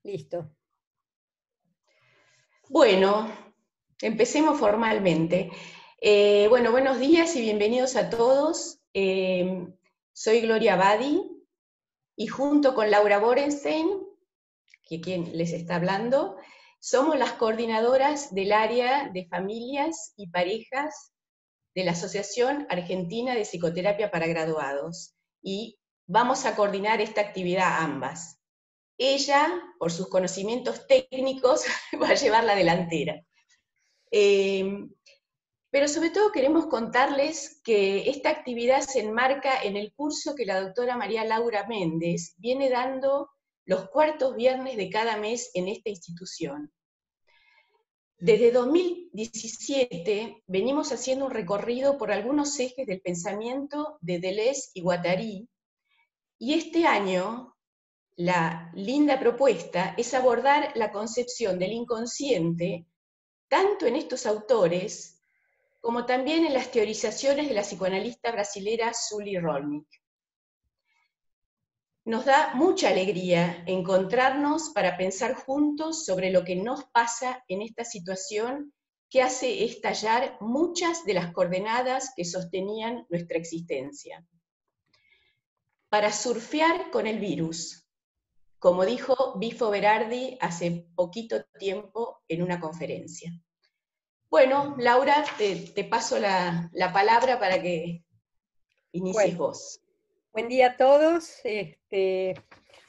Listo. Bueno, empecemos formalmente. Bueno, buenos días y bienvenidos a todos. Soy Gloria Badi y junto con Laura Borenstein, que quien les está hablando, somos las coordinadoras del área de familias y parejas de la Asociación Argentina de Psicoterapia para Graduados y vamos a coordinar esta actividad ambas. Ella, por sus conocimientos técnicos, va a llevar la delantera. Pero sobre todo queremos contarles que esta actividad se enmarca en el curso que la doctora María Laura Méndez viene dando los cuartos viernes de cada mes en esta institución. Desde 2017 venimos haciendo un recorrido por algunos ejes del pensamiento de Deleuze y Guattari, y este año la linda propuesta es abordar la concepción del inconsciente tanto en estos autores como también en las teorizaciones de la psicoanalista brasilera Sully Rolnick. Nos da mucha alegría encontrarnos para pensar juntos sobre lo que nos pasa en esta situación que hace estallar muchas de las coordenadas que sostenían nuestra existencia. Para surfear con el virus, como dijo Bifo Berardi hace poquito tiempo en una conferencia. Bueno, Laura, te paso la palabra para que inicies vos. Buen día a todos.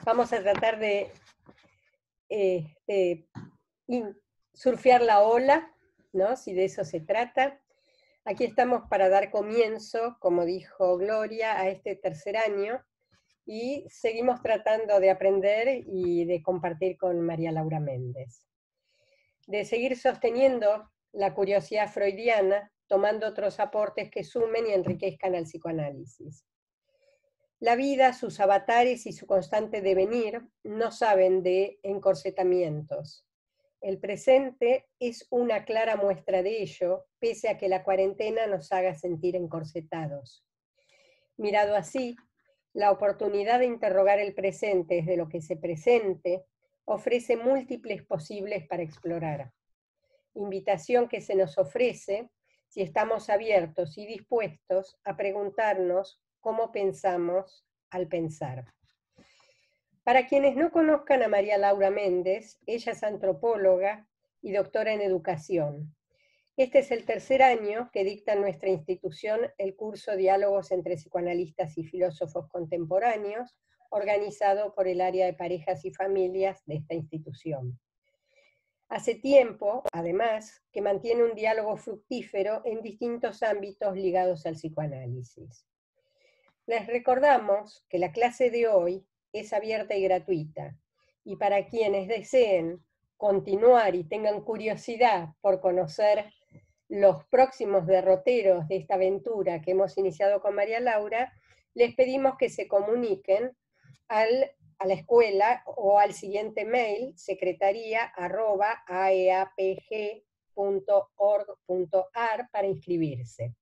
Vamos a tratar de surfear la ola, ¿no? Si de eso se trata. Aquí estamos para dar comienzo, como dijo Gloria, a este tercer año, y seguimos tratando de aprender y de compartir con María Laura Méndez. De seguir sosteniendo la curiosidad freudiana, tomando otros aportes que sumen y enriquezcan al psicoanálisis. La vida, sus avatares y su constante devenir no saben de encorsetamientos. El presente es una clara muestra de ello, pese a que la cuarentena nos haga sentir encorsetados. Mirado así, la oportunidad de interrogar el presente desde lo que se presente ofrece múltiples posibles para explorar. Invitación que se nos ofrece si estamos abiertos y dispuestos a preguntarnos cómo pensamos al pensar. Para quienes no conozcan a María Laura Méndez, ella es antropóloga y doctora en educación. Este es el tercer año que dicta en nuestra institución el curso Diálogos entre psicoanalistas y filósofos contemporáneos, organizado por el área de parejas y familias de esta institución. Hace tiempo, además, que mantiene un diálogo fructífero en distintos ámbitos ligados al psicoanálisis. Les recordamos que la clase de hoy es abierta y gratuita, y para quienes deseen continuar y tengan curiosidad por conocer los próximos derroteros de esta aventura que hemos iniciado con María Laura, les pedimos que se comuniquen a la escuela o al siguiente mail, secretaria@aeapg.org.ar para inscribirse.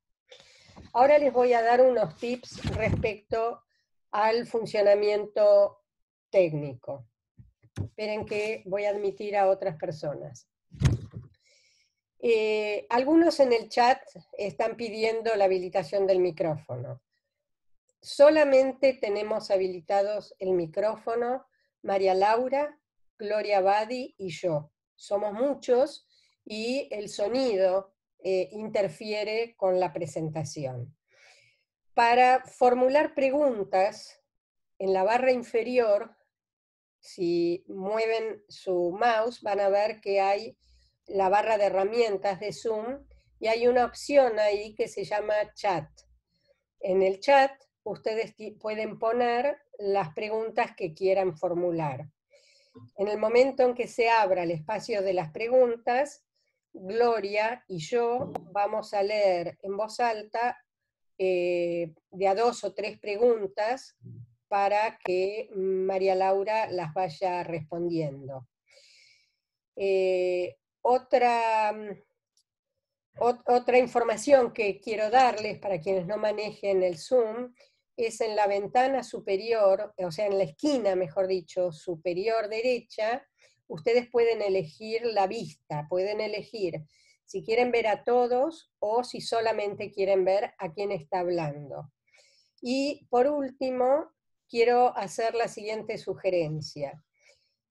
Ahora les voy a dar unos tips respecto al funcionamiento técnico. Esperen que voy a admitir a otras personas. Algunos en el chat están pidiendo la habilitación del micrófono. Solamente tenemos habilitados el micrófono María Laura, Gloria Badi y yo. Somos muchos y el sonido interfiere con la presentación. Para formular preguntas, en la barra inferior, si mueven su mouse, van a ver que hay la barra de herramientas de Zoom y hay una opción ahí que se llama chat. En el chat ustedes pueden poner las preguntas que quieran formular. En el momento en que se abra el espacio de las preguntas, Gloria y yo vamos a leer en voz alta de a 2 o 3 preguntas para que María Laura las vaya respondiendo. Otra información que quiero darles para quienes no manejen el Zoom es en la ventana superior, o sea, en la esquina, mejor dicho, superior derecha, ustedes pueden elegir la vista, pueden elegir si quieren ver a todos o si solamente quieren ver a quién está hablando. Y por último, quiero hacer la siguiente sugerencia.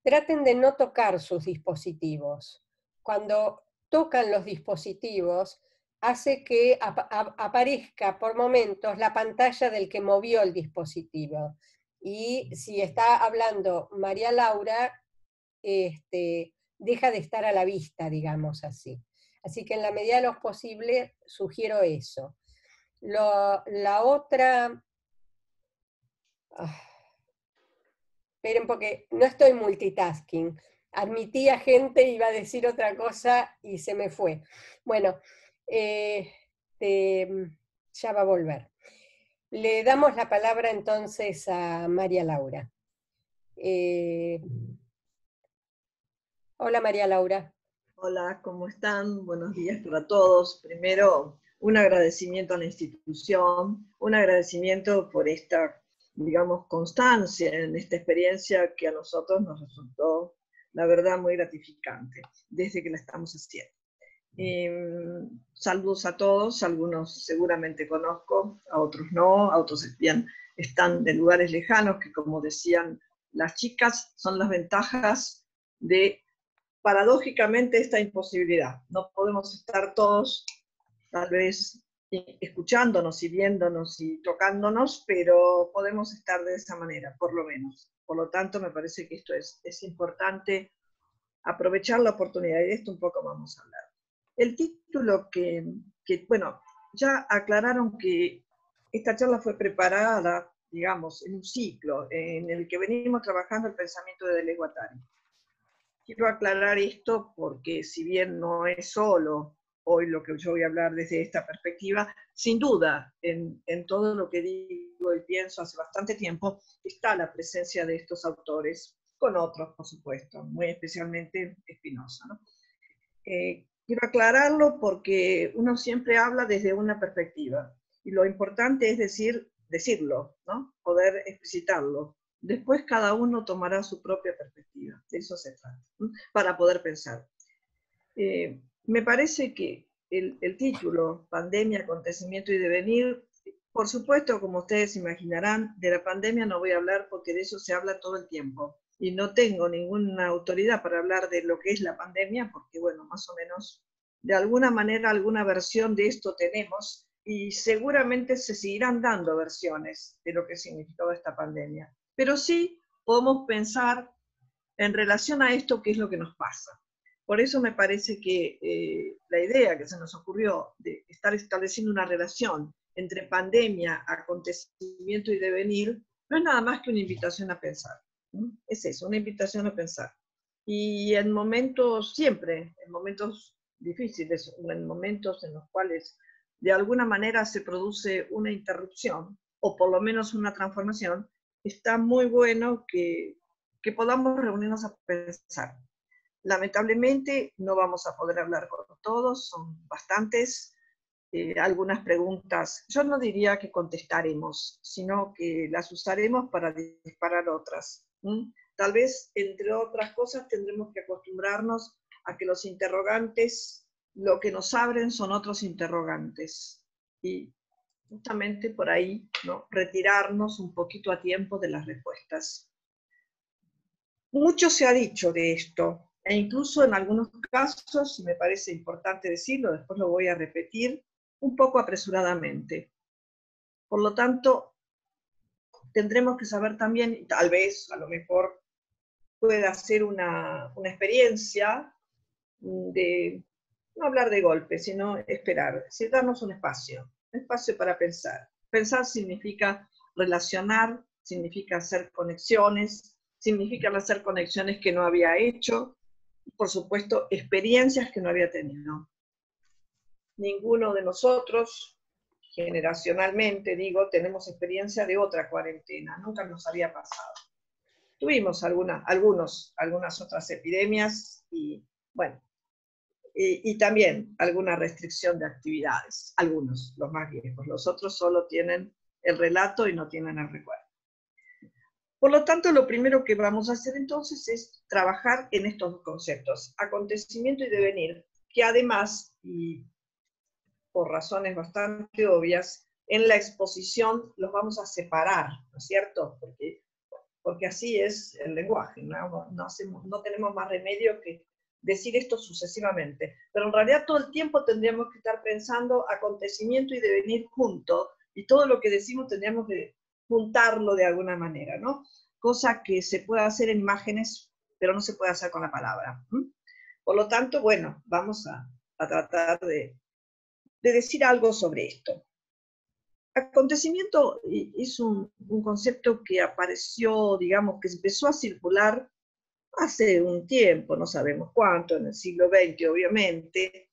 Traten de no tocar sus dispositivos. Cuando tocan los dispositivos, hace que aparezca por momentos la pantalla del que movió el dispositivo. Y si está hablando María Laura, deja de estar a la vista, digamos así. Así que en la medida de lo posible sugiero eso. La otra... esperen porque no estoy multitasking. Admití a gente, iba a decir otra cosa y se me fue. Bueno, ya va a volver. Le damos la palabra entonces a María Laura. Hola María Laura. Hola, ¿cómo están? Buenos días para todos. Primero, un agradecimiento a la institución, un agradecimiento por esta, digamos, constancia en esta experiencia que a nosotros nos resultó, la verdad, muy gratificante desde que la estamos haciendo. Saludos a todos, algunos seguramente conozco, a otros no, a otros están de lugares lejanos, que como decían las chicas, son las ventajas de, paradójicamente, esta imposibilidad. No podemos estar todos, tal vez, escuchándonos y viéndonos y tocándonos, pero podemos estar de esa manera, por lo menos. Por lo tanto, me parece que esto es importante aprovechar la oportunidad, y de esto un poco vamos a hablar. El título bueno, ya aclararon que esta charla fue preparada, digamos, en un ciclo en el que venimos trabajando el pensamiento de Deleuze Guattari. Quiero aclarar esto porque si bien no es solo hoy lo que yo voy a hablar desde esta perspectiva, sin duda en todo lo que digo y pienso hace bastante tiempo está la presencia de estos autores, con otros por supuesto, muy especialmente Spinoza, ¿no? Quiero aclararlo porque uno siempre habla desde una perspectiva y lo importante es decirlo, ¿no? Poder explicitarlo. Después cada uno tomará su propia perspectiva, de eso se trata, ¿no? Para poder pensar. Me parece que el título, Pandemia, Acontecimiento y Devenir, por supuesto, como ustedes imaginarán, de la pandemia no voy a hablar porque de eso se habla todo el tiempo. Y no tengo ninguna autoridad para hablar de lo que es la pandemia, porque bueno, más o menos, de alguna manera, alguna versión de esto tenemos, y seguramente se seguirán dando versiones de lo que significó esta pandemia. Pero sí podemos pensar en relación a esto, qué es lo que nos pasa. Por eso me parece que la idea que se nos ocurrió de estar estableciendo una relación entre pandemia, acontecimiento y devenir, no es nada más que una invitación a pensar. Es eso, una invitación a pensar. Y en momentos, siempre, en momentos difíciles, en momentos en los cuales de alguna manera se produce una interrupción, o por lo menos una transformación, está muy bueno que podamos reunirnos a pensar. Lamentablemente no vamos a poder hablar con todos, son bastantes, algunas preguntas, yo no diría que contestaremos, sino que las usaremos para disparar otras. Tal vez, entre otras cosas, tendremos que acostumbrarnos a que los interrogantes, lo que nos abren son otros interrogantes. Y justamente por ahí, ¿no? Retirarnos un poquito a tiempo de las respuestas. Mucho se ha dicho de esto, e incluso en algunos casos, y me parece importante decirlo, después lo voy a repetir, un poco apresuradamente. Por lo tanto, tendremos que saber también, y tal vez, a lo mejor, pueda ser una experiencia de no hablar de golpe, sino esperar, es decir, darnos un espacio para pensar. Pensar significa relacionar, significa hacer conexiones, significa hacer conexiones que no había hecho, por supuesto, experiencias que no había tenido. Ninguno de nosotros, generacionalmente digo, tenemos experiencia de otra cuarentena, nunca nos había pasado. Tuvimos algunas otras epidemias y, bueno, y también alguna restricción de actividades, algunos, los más viejos, los otros solo tienen el relato y no tienen el recuerdo. Por lo tanto, lo primero que vamos a hacer entonces es trabajar en estos dos conceptos, acontecimiento y devenir, que además, y por razones bastante obvias, en la exposición los vamos a separar, ¿no es cierto? Porque así es el lenguaje, no tenemos más remedio que decir esto sucesivamente, pero en realidad todo el tiempo tendríamos que estar pensando acontecimiento y devenir juntos, y todo lo que decimos tendríamos que juntarlo de alguna manera, ¿no? Cosa que se puede hacer en imágenes, pero no se puede hacer con la palabra. Por lo tanto, bueno, vamos a tratar de decir algo sobre esto. Acontecimiento es un concepto que apareció, digamos, que empezó a circular hace un tiempo, no sabemos cuánto, en el siglo XX obviamente,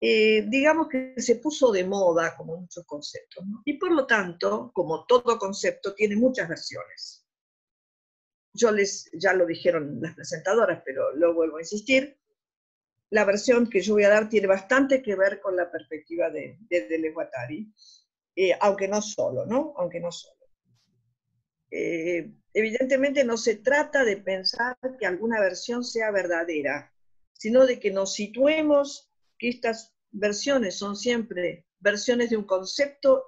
digamos que se puso de moda como muchos conceptos, ¿no? Y por lo tanto, como todo concepto, tiene muchas versiones. Ya lo dijeron las presentadoras, pero lo vuelvo a insistir, la versión que yo voy a dar tiene bastante que ver con la perspectiva de Deleuze Guattari, aunque no solo, ¿no? Aunque no solo. Evidentemente no se trata de pensar que alguna versión sea verdadera, sino de que nos situemos que estas versiones son siempre versiones de un concepto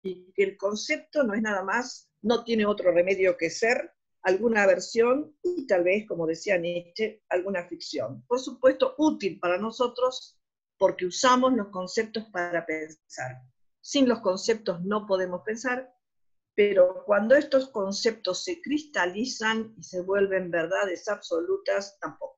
y que el concepto no es nada más, no tiene otro remedio que ser alguna versión y tal vez, como decía Nietzsche, alguna ficción. Por supuesto, útil para nosotros porque usamos los conceptos para pensar. Sin los conceptos no podemos pensar, pero cuando estos conceptos se cristalizan y se vuelven verdades absolutas, tampoco.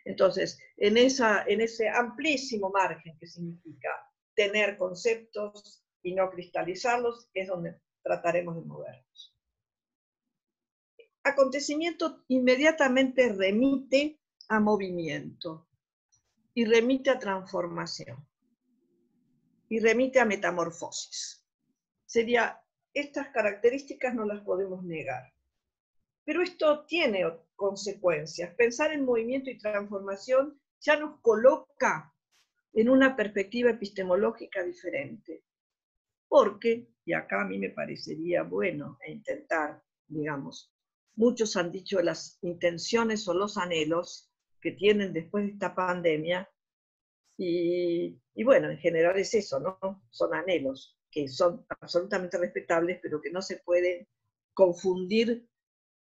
Entonces, en ese amplísimo margen que significa tener conceptos y no cristalizarlos, es donde trataremos de movernos. Acontecimiento inmediatamente remite a movimiento, y remite a transformación, y remite a metamorfosis. Estas características no las podemos negar. Pero esto tiene consecuencias. Pensar en movimiento y transformación ya nos coloca en una perspectiva epistemológica diferente. Porque, y acá a mí me parecería bueno intentar, digamos, muchos han dicho las intenciones o los anhelos que tienen después de esta pandemia, y bueno, en general es eso, ¿no? Son anhelos que son absolutamente respetables, pero que no se pueden confundir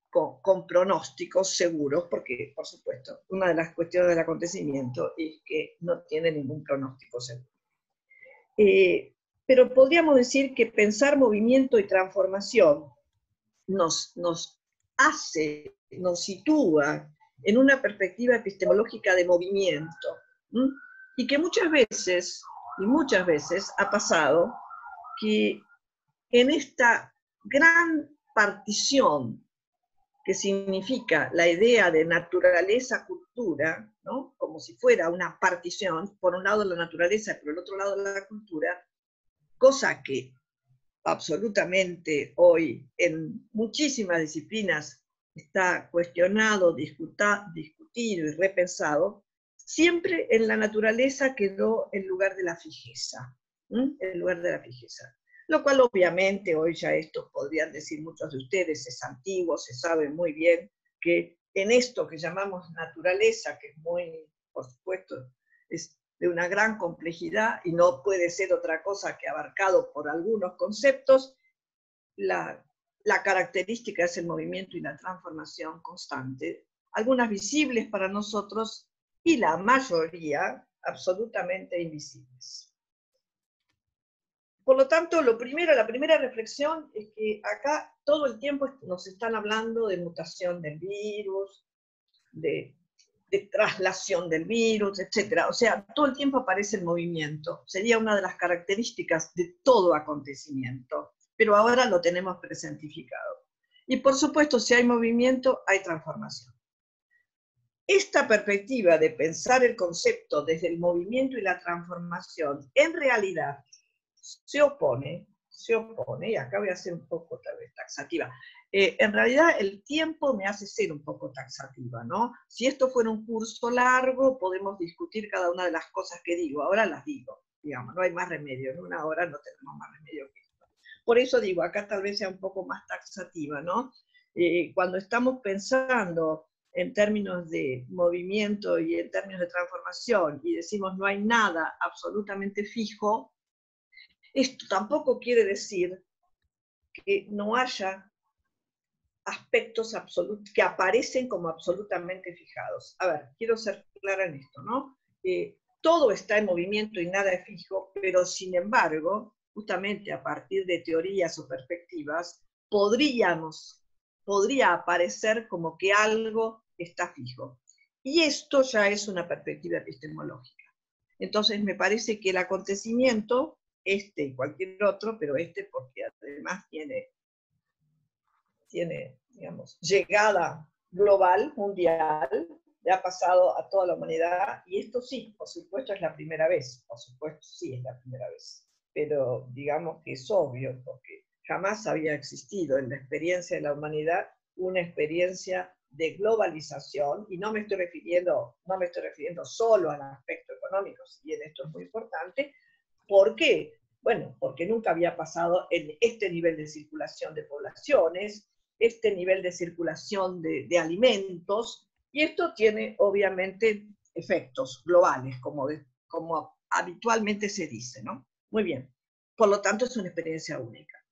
con pronósticos seguros, porque, por supuesto, una de las cuestiones del acontecimiento es que no tiene ningún pronóstico seguro. Pero podríamos decir que pensar movimiento y transformación nos sitúa en una perspectiva epistemológica de movimiento, y que muchas veces ha pasado que en esta gran partición que significa la idea de naturaleza-cultura, ¿no? Como si fuera una partición, por un lado la naturaleza y por el otro lado la cultura, cosa que absolutamente hoy en muchísimas disciplinas está cuestionado, discutido y repensado, siempre en la naturaleza quedó el lugar de la fijeza, el lugar de la fijeza. Lo cual obviamente hoy ya esto podrían decir muchos de ustedes, es antiguo, se sabe muy bien que en esto que llamamos naturaleza, que es muy, por supuesto, es de una gran complejidad y no puede ser otra cosa que abarcado por algunos conceptos, la característica es el movimiento y la transformación constante, algunas visibles para nosotros y la mayoría absolutamente invisibles. Por lo tanto, la primera reflexión es que acá todo el tiempo nos están hablando de mutación del virus, de traslación del virus, etc. O sea, todo el tiempo aparece el movimiento. Sería una de las características de todo acontecimiento, pero ahora lo tenemos presentificado. Y por supuesto, si hay movimiento, hay transformación. Esta perspectiva de pensar el concepto desde el movimiento y la transformación, en realidad, se opone, y acá voy a ser un poco tal vez taxativa, en realidad el tiempo me hace ser un poco taxativa, ¿no? Si esto fuera un curso largo, podemos discutir cada una de las cosas que digo, ahora las digo, digamos, no hay más remedio, en una hora no tenemos más remedio que esto. Por eso digo, acá tal vez sea un poco más taxativa, ¿no? Cuando estamos pensando en términos de movimiento y en términos de transformación y decimos no hay nada absolutamente fijo, esto tampoco quiere decir que no haya aspectos que aparecen como absolutamente fijados. A ver, quiero ser clara en esto, ¿no? Todo está en movimiento y nada es fijo, pero sin embargo, justamente a partir de teorías o perspectivas, podría aparecer como que algo está fijo. Y esto ya es una perspectiva epistemológica. Entonces me parece que el acontecimiento, este y cualquier otro, pero este porque además tiene, digamos, llegada global, mundial, le ha pasado a toda la humanidad, y esto sí, por supuesto es la primera vez, por supuesto sí es la primera vez, pero digamos que es obvio, porque jamás había existido en la experiencia de la humanidad una experiencia de globalización, y no me estoy refiriendo solo al aspecto económico, si bien esto es muy importante. ¿Por qué? Bueno, porque nunca había pasado en este nivel de circulación de poblaciones, este nivel de circulación de alimentos, y esto tiene obviamente efectos globales, como habitualmente se dice, ¿no? Muy bien, por lo tanto es una experiencia única,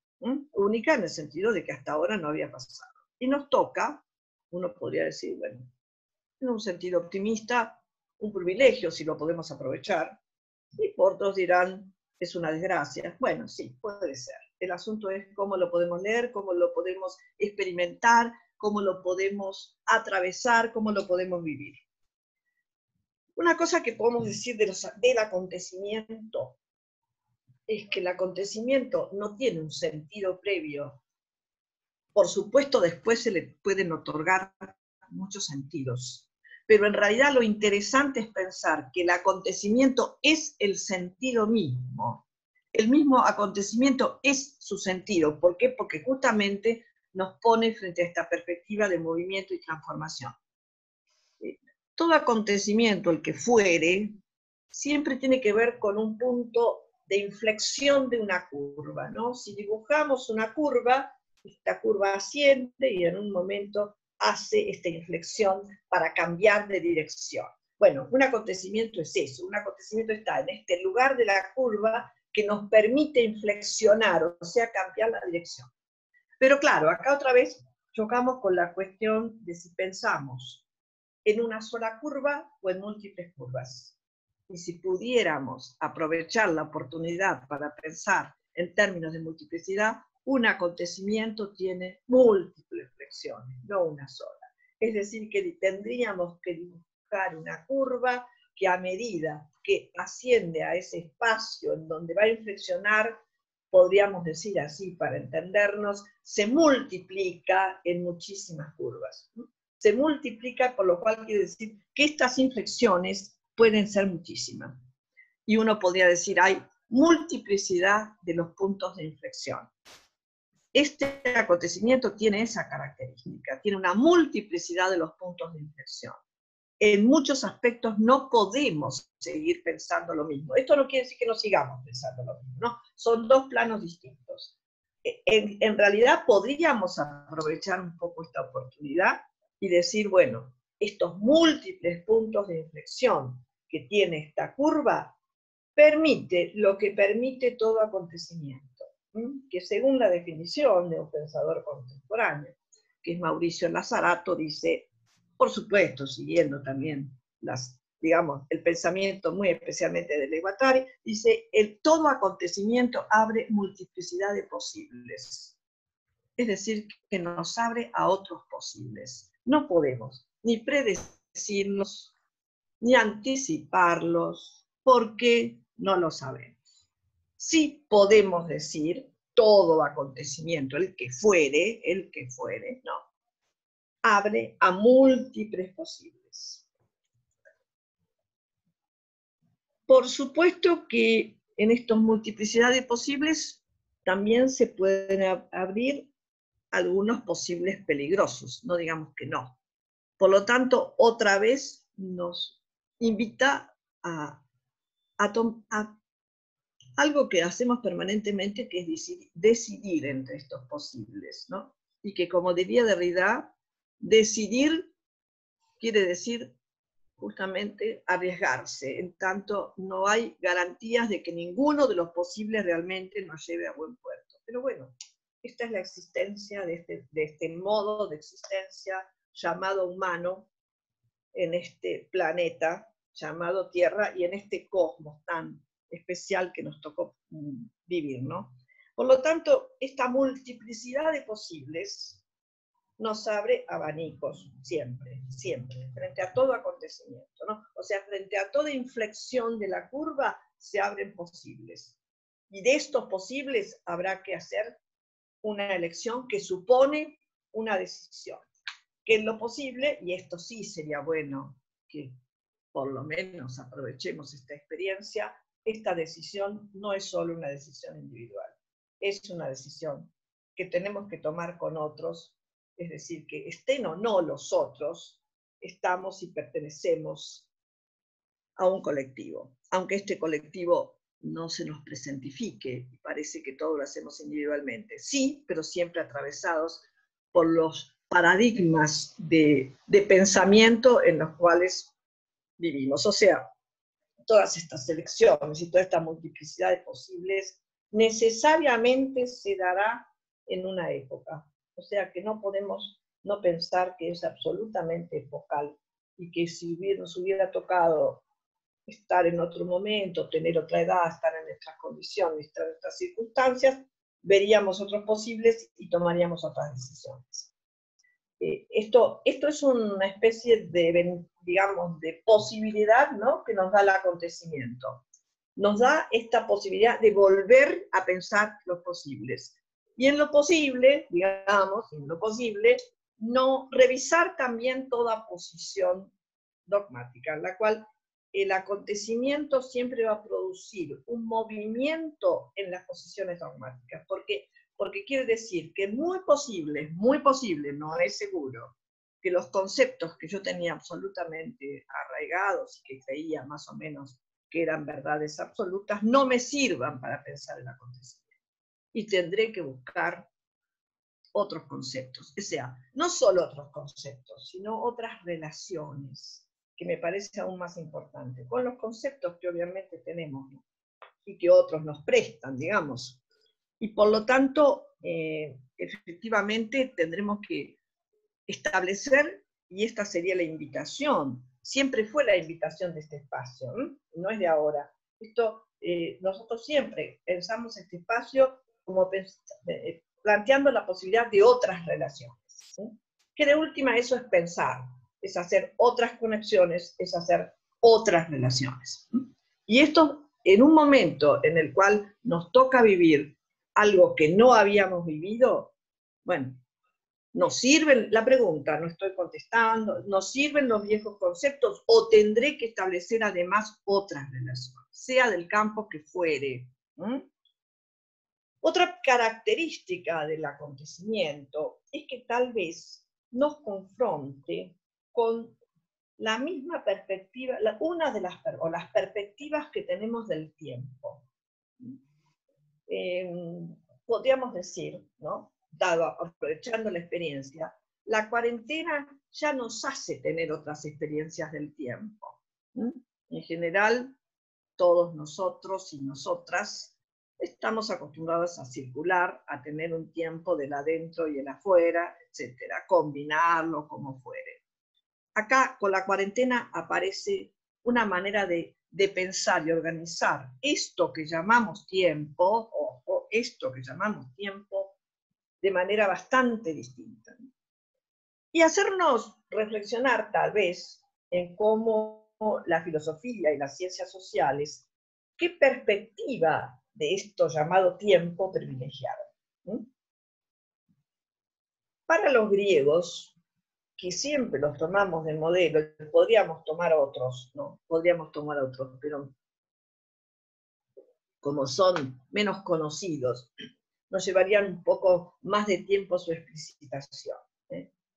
única en el sentido de que hasta ahora no había pasado. Y nos toca, uno podría decir, bueno, en un sentido optimista, un privilegio si lo podemos aprovechar, y por otros dirán, es una desgracia. Bueno, sí, puede ser. El asunto es cómo lo podemos leer, cómo lo podemos experimentar, cómo lo podemos atravesar, cómo lo podemos vivir. Una cosa que podemos decir del acontecimiento es que el acontecimiento no tiene un sentido previo. Por supuesto, después se le pueden otorgar muchos sentidos. Pero en realidad lo interesante es pensar que el acontecimiento es el sentido mismo. El mismo acontecimiento es su sentido. ¿Por qué? Porque justamente nos pone frente a esta perspectiva de movimiento y transformación. Todo acontecimiento, el que fuere, siempre tiene que ver con un punto de inflexión de una curva, ¿no? Si dibujamos una curva, esta curva asciende y en un momento hace esta inflexión para cambiar de dirección. Bueno, un acontecimiento es eso, un acontecimiento está en este lugar de la curva que nos permite inflexionar, o sea, cambiar la dirección. Pero claro, acá otra vez chocamos con la cuestión de si pensamos en una sola curva o en múltiples curvas. Y si pudiéramos aprovechar la oportunidad para pensar en términos de multiplicidad, un acontecimiento tiene múltiples flexiones, no una sola. Es decir, que tendríamos que dibujar una curva que a medida que asciende a ese espacio en donde va a inflexionar, podríamos decir así para entendernos, se multiplica en muchísimas curvas. Se multiplica, por lo cual quiere decir que estas inflexiones pueden ser muchísimas. Y uno podría decir, hay multiplicidad de los puntos de inflexión. Este acontecimiento tiene esa característica, tiene una multiplicidad de los puntos de inflexión. En muchos aspectos no podemos seguir pensando lo mismo. Esto no quiere decir que no sigamos pensando lo mismo, ¿no? Son dos planos distintos. En realidad podríamos aprovechar un poco esta oportunidad y decir, bueno, estos múltiples puntos de inflexión que tiene esta curva permite lo que permite todo acontecimiento, que según la definición de un pensador contemporáneo, que es Mauricio Lazarato, dice, por supuesto, siguiendo también digamos, el pensamiento muy especialmente de Guattari, dice, todo acontecimiento abre multiplicidad de posibles. Es decir, que nos abre a otros posibles. No podemos ni predecirlos, ni anticiparlos, porque no lo sabemos. Sí podemos decir, todo acontecimiento, el que fuere, no, abre a múltiples posibles. Por supuesto que en estas multiplicidad de posibles también se pueden abrir algunos posibles peligrosos, no digamos que no. Por lo tanto, otra vez nos invita a algo que hacemos permanentemente, que es decidir entre estos posibles, ¿no? y que, como diría Derrida, decidir quiere decir justamente arriesgarse, en tanto no hay garantías de que ninguno de los posibles realmente nos lleve a buen puerto. Pero bueno, esta es la existencia de este modo de existencia llamado humano en este planeta llamado Tierra y en este cosmos tan especial que nos tocó vivir, ¿no? Por lo tanto, esta multiplicidad de posibles nos abre abanicos siempre, siempre, frente a todo acontecimiento, ¿no? O sea, frente a toda inflexión de la curva se abren posibles. Y de estos posibles habrá que hacer una elección que supone una decisión. Que en lo posible, y esto sí sería bueno que por lo menos aprovechemos esta experiencia, esta decisión no es solo una decisión individual, es una decisión que tenemos que tomar con otros, es decir, que estén o no los otros, estamos y pertenecemos a un colectivo, aunque este colectivo no se nos presentifique, y parece que todo lo hacemos individualmente. Sí, pero siempre atravesados por los paradigmas de pensamiento en los cuales vivimos. O sea, todas estas elecciones y toda esta multiplicidad de posibles necesariamente se dará en una época. O sea que no podemos no pensar que es absolutamente epocal y que si nos hubiera tocado estar en otro momento, tener otra edad, estar en nuestras condiciones, estar en nuestras circunstancias, veríamos otros posibles y tomaríamos otras decisiones. Esto es una especie de, digamos, de posibilidad, ¿no?, que nos da el acontecimiento. Nos da esta posibilidad de volver a pensar los posibles. Y en lo posible, digamos, en lo posible, no revisar también toda posición dogmática, en la cual el acontecimiento siempre va a producir un movimiento en las posiciones dogmáticas, porque quiere decir que es muy posible, no es seguro, que los conceptos que yo tenía absolutamente arraigados y que creía más o menos que eran verdades absolutas, no me sirvan para pensar el acontecimiento. Y tendré que buscar otros conceptos, o sea, no solo otros conceptos, sino otras relaciones, que me parece aún más importante, con los conceptos que obviamente tenemos, ¿no?, y que otros nos prestan, digamos. Y por lo tanto, efectivamente tendremos que establecer, y esta sería la invitación, siempre fue la invitación de este espacio, no es de ahora. Nosotros siempre pensamos este espacio como planteando la posibilidad de otras relaciones, ¿sí?, que de última eso es pensar, es hacer otras conexiones, es hacer otras relaciones. Y esto en un momento en el cual nos toca vivir algo que no habíamos vivido, bueno, ¿nos sirven? La pregunta, no estoy contestando, ¿nos sirven los viejos conceptos o tendré que establecer además otras relaciones, sea del campo que fuere? Otra característica del acontecimiento es que tal vez nos confronte con la misma perspectiva, una de las perspectivas que tenemos del tiempo. Podríamos decir, ¿no?, aprovechando la experiencia, la cuarentena ya nos hace tener otras experiencias del tiempo. En general, todos nosotros y nosotras estamos acostumbrados a circular, a tener un tiempo del adentro y el afuera, etcétera, combinarlo como fuere. Acá, con la cuarentena, aparece una manera de pensar y organizar esto que llamamos tiempo, esto que llamamos tiempo, de manera bastante distinta. Y hacernos reflexionar, tal vez, en cómo la filosofía y las ciencias sociales, qué perspectiva de esto llamado tiempo privilegiaron. Para los griegos, que siempre los tomamos de modelo, podríamos tomar otros, ¿no? Podríamos tomar otros, pero como son menos conocidos, nos llevarían un poco más de tiempo su explicitación.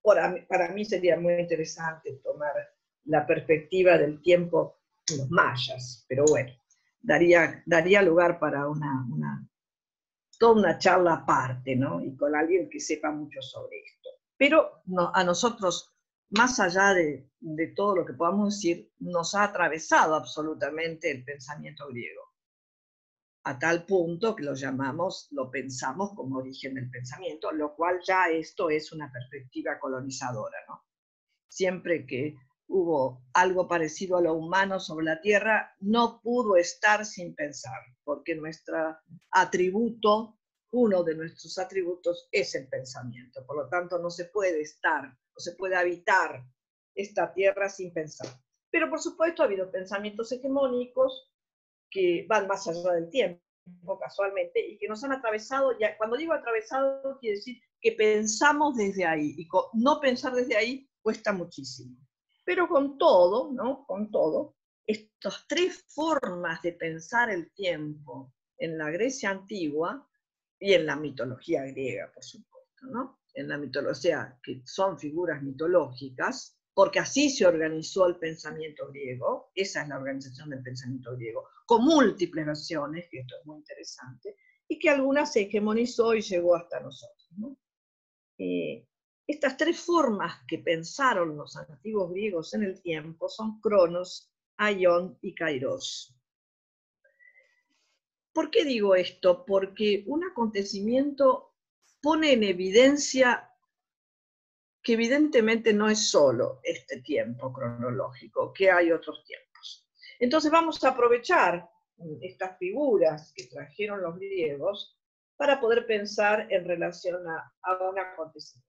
Para mí sería muy interesante tomar la perspectiva del tiempo de los mayas, pero bueno, daría lugar para toda una charla aparte, ¿no? Y con alguien que sepa mucho sobre esto. Pero no, a nosotros, más allá de todo lo que podamos decir, nos ha atravesado absolutamente el pensamiento griego, a tal punto que lo pensamos como origen del pensamiento, lo cual ya esto es una perspectiva colonizadora, ¿no? Siempre que hubo algo parecido a lo humano sobre la Tierra, no pudo estar sin pensar, porque nuestro atributo, uno de nuestros atributos es el pensamiento. Por lo tanto, no se puede estar, no se puede habitar esta Tierra sin pensar. Pero por supuesto ha habido pensamientos hegemónicos que van más allá del tiempo, casualmente, y que nos han atravesado. Ya, cuando digo atravesado, quiere decir que pensamos desde ahí, y no pensar desde ahí cuesta muchísimo. Pero con todo, ¿no? Con todo, estas tres formas de pensar el tiempo en la Grecia antigua y en la mitología griega, por supuesto, ¿no? En la mitología, que son figuras mitológicas, porque así se organizó el pensamiento griego, esa es la organización del pensamiento griego, con múltiples versiones, que esto es muy interesante, y que algunas se hegemonizó y llegó hasta nosotros, ¿no? Estas tres formas que pensaron los antiguos griegos en el tiempo son Cronos, Aion y Kairos. ¿Por qué digo esto? Porque un acontecimiento pone en evidencia que evidentemente no es solo este tiempo cronológico, que hay otros tiempos. Entonces vamos a aprovechar estas figuras que trajeron los griegos para poder pensar en relación a un acontecimiento.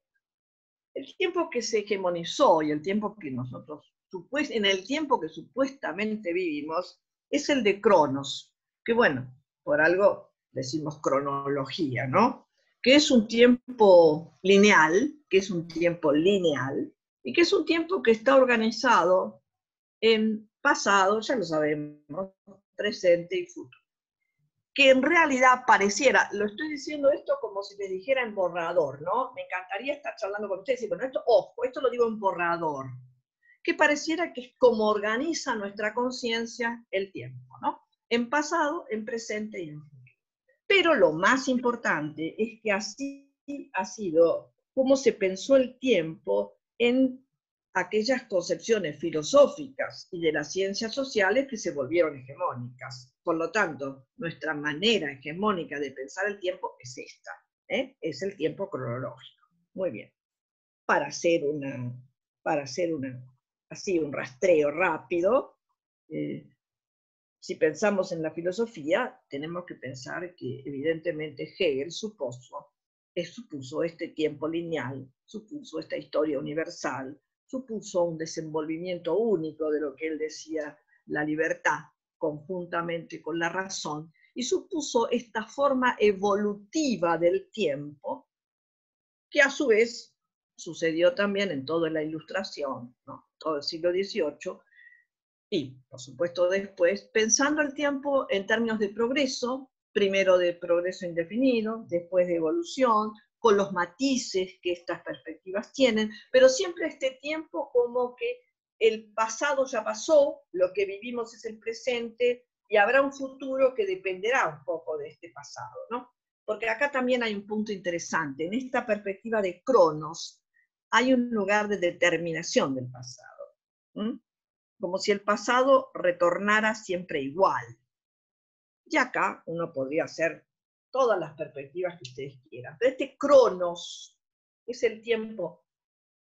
El tiempo que se hegemonizó y el tiempo que nosotros, en el tiempo que supuestamente vivimos, es el de Cronos, que bueno, por algo decimos cronología, ¿no? Que es un tiempo lineal, y que es un tiempo que está organizado en pasado, ya lo sabemos, presente y futuro. Que en realidad pareciera, lo estoy diciendo esto como si les dijera en borrador, ¿no? Me encantaría estar charlando con ustedes y bueno, esto, ojo, esto lo digo en borrador, que pareciera que es como organiza nuestra conciencia el tiempo, ¿no? En pasado, en presente y en futuro. Pero lo más importante es que así ha sido cómo se pensó el tiempo en aquellas concepciones filosóficas y de las ciencias sociales que se volvieron hegemónicas. Por lo tanto, nuestra manera hegemónica de pensar el tiempo es esta, es el tiempo cronológico. Muy bien. Para hacer así un rastreo rápido, si pensamos en la filosofía, tenemos que pensar que evidentemente Hegel supuso este tiempo lineal, supuso esta historia universal, supuso un desenvolvimiento único de lo que él decía, la libertad, conjuntamente con la razón, y supuso esta forma evolutiva del tiempo, que a su vez sucedió también en toda la Ilustración, ¿no? Todo el siglo XVIII, y, por supuesto, después, pensando el tiempo en términos de progreso, primero de progreso indefinido, después de evolución, con los matices que estas perspectivas tienen, pero siempre este tiempo como que el pasado ya pasó, lo que vivimos es el presente, y habrá un futuro que dependerá un poco de este pasado, ¿no? Porque acá también hay un punto interesante. En esta perspectiva de Cronos, hay un lugar de determinación del pasado. Como si el pasado retornara siempre igual. Y acá uno podría hacer todas las perspectivas que ustedes quieran. Pero este Cronos es el tiempo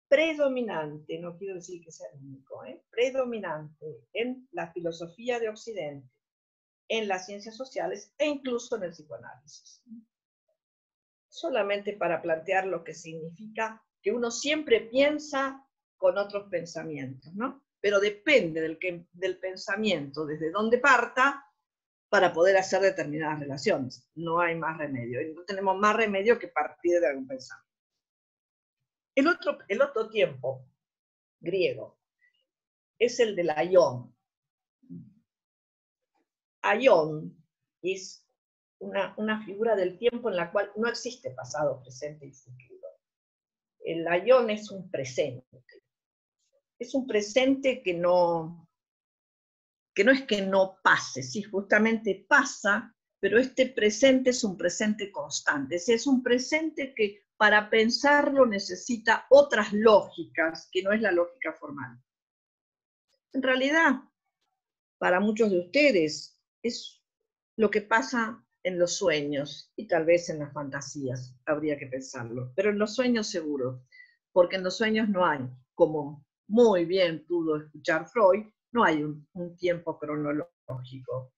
predominante, no quiero decir que sea el único, predominante en la filosofía de Occidente, en las ciencias sociales e incluso en el psicoanálisis. Solamente para plantear lo que significa que uno siempre piensa con otros pensamientos, ¿no? Pero depende del pensamiento, desde donde parta, para poder hacer determinadas relaciones. No hay más remedio. No tenemos más remedio que partir de algún pensamiento. El otro tiempo griego es el del Aion. Aion es una figura del tiempo en la cual no existe pasado, presente y futuro. El Aion es un presente. Es un presente que no es que no pase, sí, justamente pasa, pero este presente es un presente constante, es un presente que para pensarlo necesita otras lógicas, que no es la lógica formal. En realidad, para muchos de ustedes, es lo que pasa en los sueños, y tal vez en las fantasías, habría que pensarlo, pero en los sueños seguro, porque en los sueños no hay, como muy bien pudo escuchar Freud, no hay un tiempo cronológico.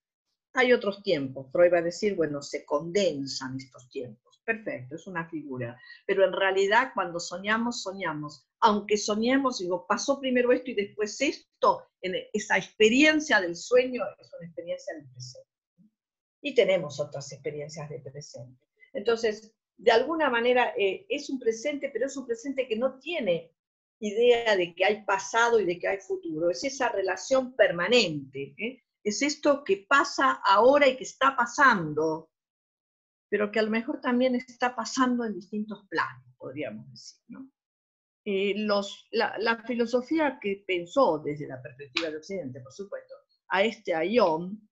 Hay otros tiempos. Freud va a decir, bueno, se condensan estos tiempos. Perfecto, es una figura. Pero en realidad cuando soñamos, soñamos. Aunque soñemos, digo, pasó primero esto y después esto, esa experiencia del sueño es una experiencia del presente. Y tenemos otras experiencias de presente. Entonces, de alguna manera es un presente, pero es un presente que no tiene idea de que hay pasado y de que hay futuro. Es esa relación permanente, es esto que pasa ahora y que está pasando, pero que a lo mejor también está pasando en distintos planos, podríamos decir, ¿no? La filosofía que pensó desde la perspectiva de Occidente, por supuesto, a este Aion,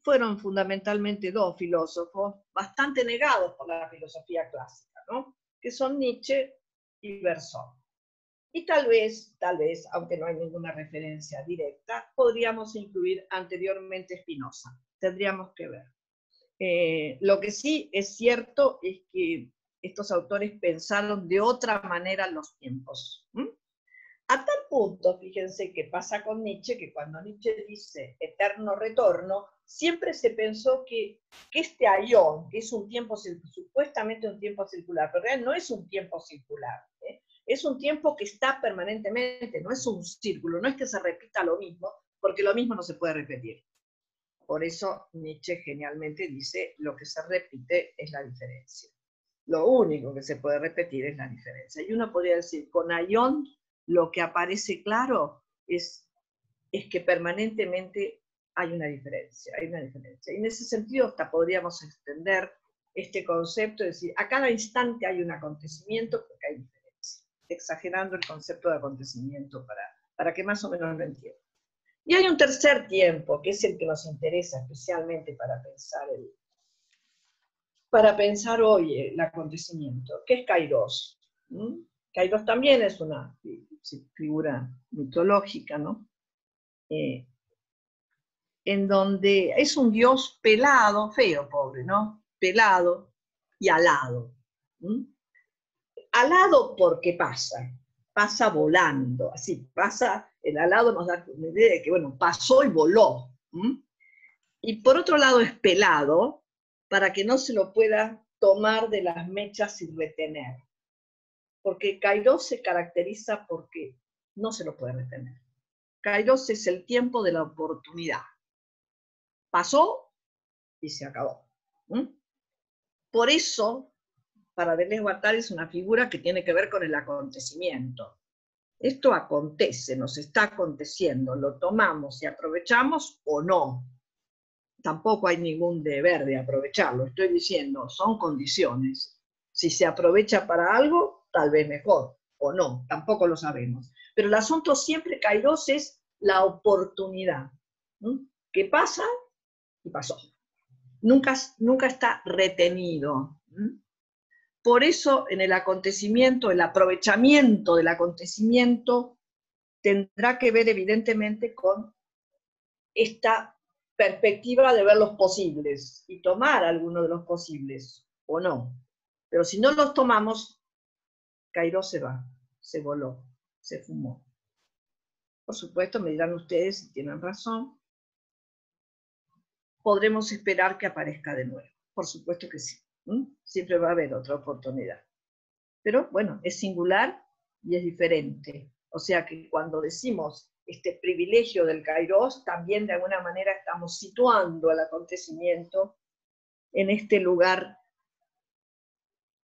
fueron fundamentalmente dos filósofos bastante negados por la filosofía clásica, ¿no? Que son Nietzsche y Bersón. Y tal vez, aunque no hay ninguna referencia directa, podríamos incluir anteriormente Spinoza. Tendríamos que ver. Lo que sí es cierto es que estos autores pensaron de otra manera los tiempos. A tal punto, fíjense, que pasa con Nietzsche, que cuando Nietzsche dice eterno retorno, siempre se pensó que este aión, que es un tiempo, supuestamente un tiempo circular, pero en realidad no es un tiempo circular, es un tiempo que está permanentemente, no es un círculo, no es que se repita lo mismo, porque lo mismo no se puede repetir. Por eso Nietzsche genialmente dice, lo que se repite es la diferencia. Lo único que se puede repetir es la diferencia. Y uno podría decir, con aión, lo que aparece claro es que permanentemente hay una diferencia, Y en ese sentido hasta podríamos extender este concepto, es decir, a cada instante hay un acontecimiento porque hay diferencia, exagerando el concepto de acontecimiento para que más o menos lo entiendan. Y hay un tercer tiempo, que es el que nos interesa especialmente para pensar hoy el acontecimiento, que es Kairos. Kairos también es una figura mitológica, ¿no? En donde es un dios pelado, feo, pobre, ¿no? Pelado y alado. Alado porque pasa volando, así, el alado nos da una idea de que, bueno, pasó y voló. Y por otro lado es pelado, para que no se lo pueda tomar de las mechas y retener. Porque Kairos se caracteriza porque no se lo puede retener. Kairos es el tiempo de la oportunidad. Pasó y se acabó. Por eso, para Deleuze Guattari es una figura que tiene que ver con el acontecimiento. Esto acontece, nos está aconteciendo, lo tomamos y aprovechamos o no. Tampoco hay ningún deber de aprovecharlo, estoy diciendo, son condiciones. Si se aprovecha para algo, tal vez mejor, o no, tampoco lo sabemos. Pero el asunto siempre, Kairos, es la oportunidad. ¿Qué pasa? Y pasó. Nunca está retenido. Por eso en el acontecimiento, el aprovechamiento del acontecimiento tendrá que ver evidentemente con esta perspectiva de ver los posibles y tomar alguno de los posibles, o no. Pero si no los tomamos, Kairos se va, se voló, se fumó. Por supuesto, me dirán ustedes si tienen razón, podremos esperar que aparezca de nuevo. Por supuesto que sí. Siempre va a haber otra oportunidad. Pero bueno, es singular y es diferente. O sea que cuando decimos este privilegio del Kairos, también de alguna manera estamos situando el acontecimiento en este lugar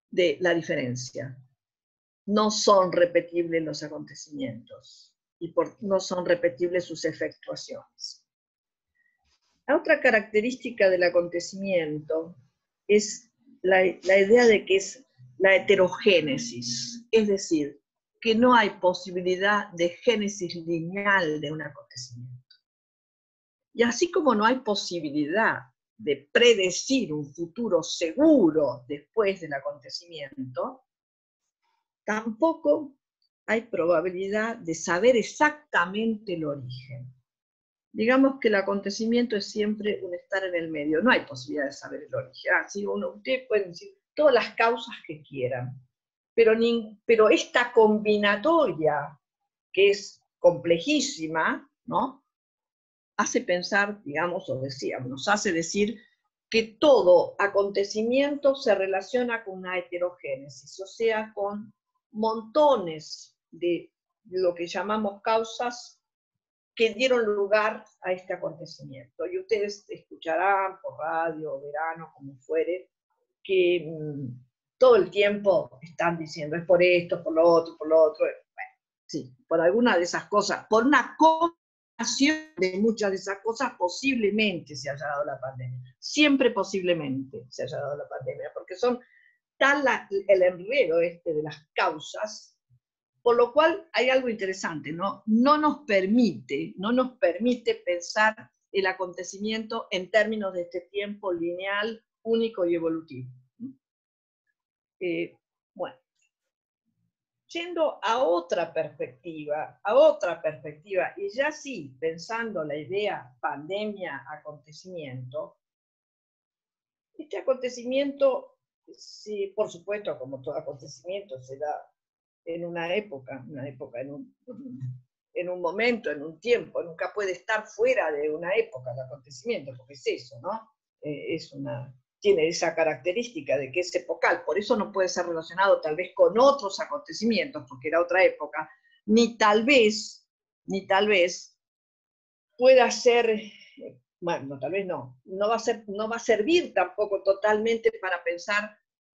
de la diferencia. No son repetibles los acontecimientos y no son repetibles sus efectuaciones. La otra característica del acontecimiento es la idea de que es la heterogénesis, es decir, que no hay posibilidad de génesis lineal de un acontecimiento. Y así como no hay posibilidad de predecir un futuro seguro después del acontecimiento, tampoco hay probabilidad de saber exactamente el origen. Digamos que el acontecimiento es siempre un estar en el medio, no hay posibilidad de saber el origen. Así ustedes pueden decir todas las causas que quieran, pero esta combinatoria, que es complejísima, ¿no?, hace pensar, digamos, o decíamos, nos hace decir que todo acontecimiento se relaciona con una heterogénesis, o sea, con montones de lo que llamamos causas que dieron lugar a este acontecimiento. Y ustedes escucharán por radio, verano, como fuere, que todo el tiempo están diciendo, es por esto, por lo otro, por lo otro. Bueno, sí, por alguna de esas cosas, por una combinación de muchas de esas cosas, posiblemente se haya dado la pandemia. Siempre posiblemente se haya dado la pandemia, porque son tal el enredo de las causas. Por lo cual hay algo interesante, ¿no? No nos permite pensar el acontecimiento en términos de este tiempo lineal, único y evolutivo. Bueno, yendo a otra perspectiva, y ya sí, pensando la idea pandemia-acontecimiento, este acontecimiento, sí, por supuesto, como todo acontecimiento, se da en una época, en un momento, en un tiempo, nunca puede estar fuera de una época el acontecimiento, porque es eso, ¿no? Tiene esa característica de que es epocal, por eso no puede ser relacionado tal vez con otros acontecimientos, porque era otra época, ni tal vez pueda ser, bueno, tal vez no va a servir tampoco totalmente para pensar,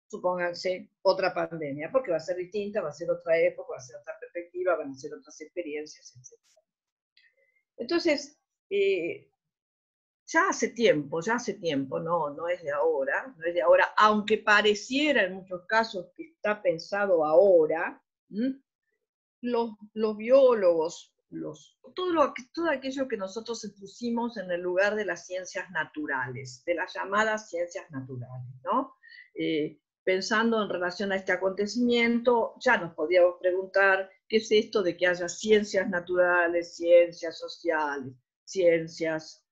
supónganse, otra pandemia, porque va a ser distinta, va a ser otra época, va a ser otra perspectiva, van a ser otras experiencias, etc. Entonces, ya hace tiempo, no es de ahora, aunque pareciera en muchos casos que está pensado ahora, los biólogos, todo aquello que nosotros pusimos en el lugar de las ciencias naturales, de las llamadas ciencias naturales, ¿no? Pensando en relación a este acontecimiento, ya nos podíamos preguntar qué es esto de que haya ciencias naturales, ciencias sociales, ciencias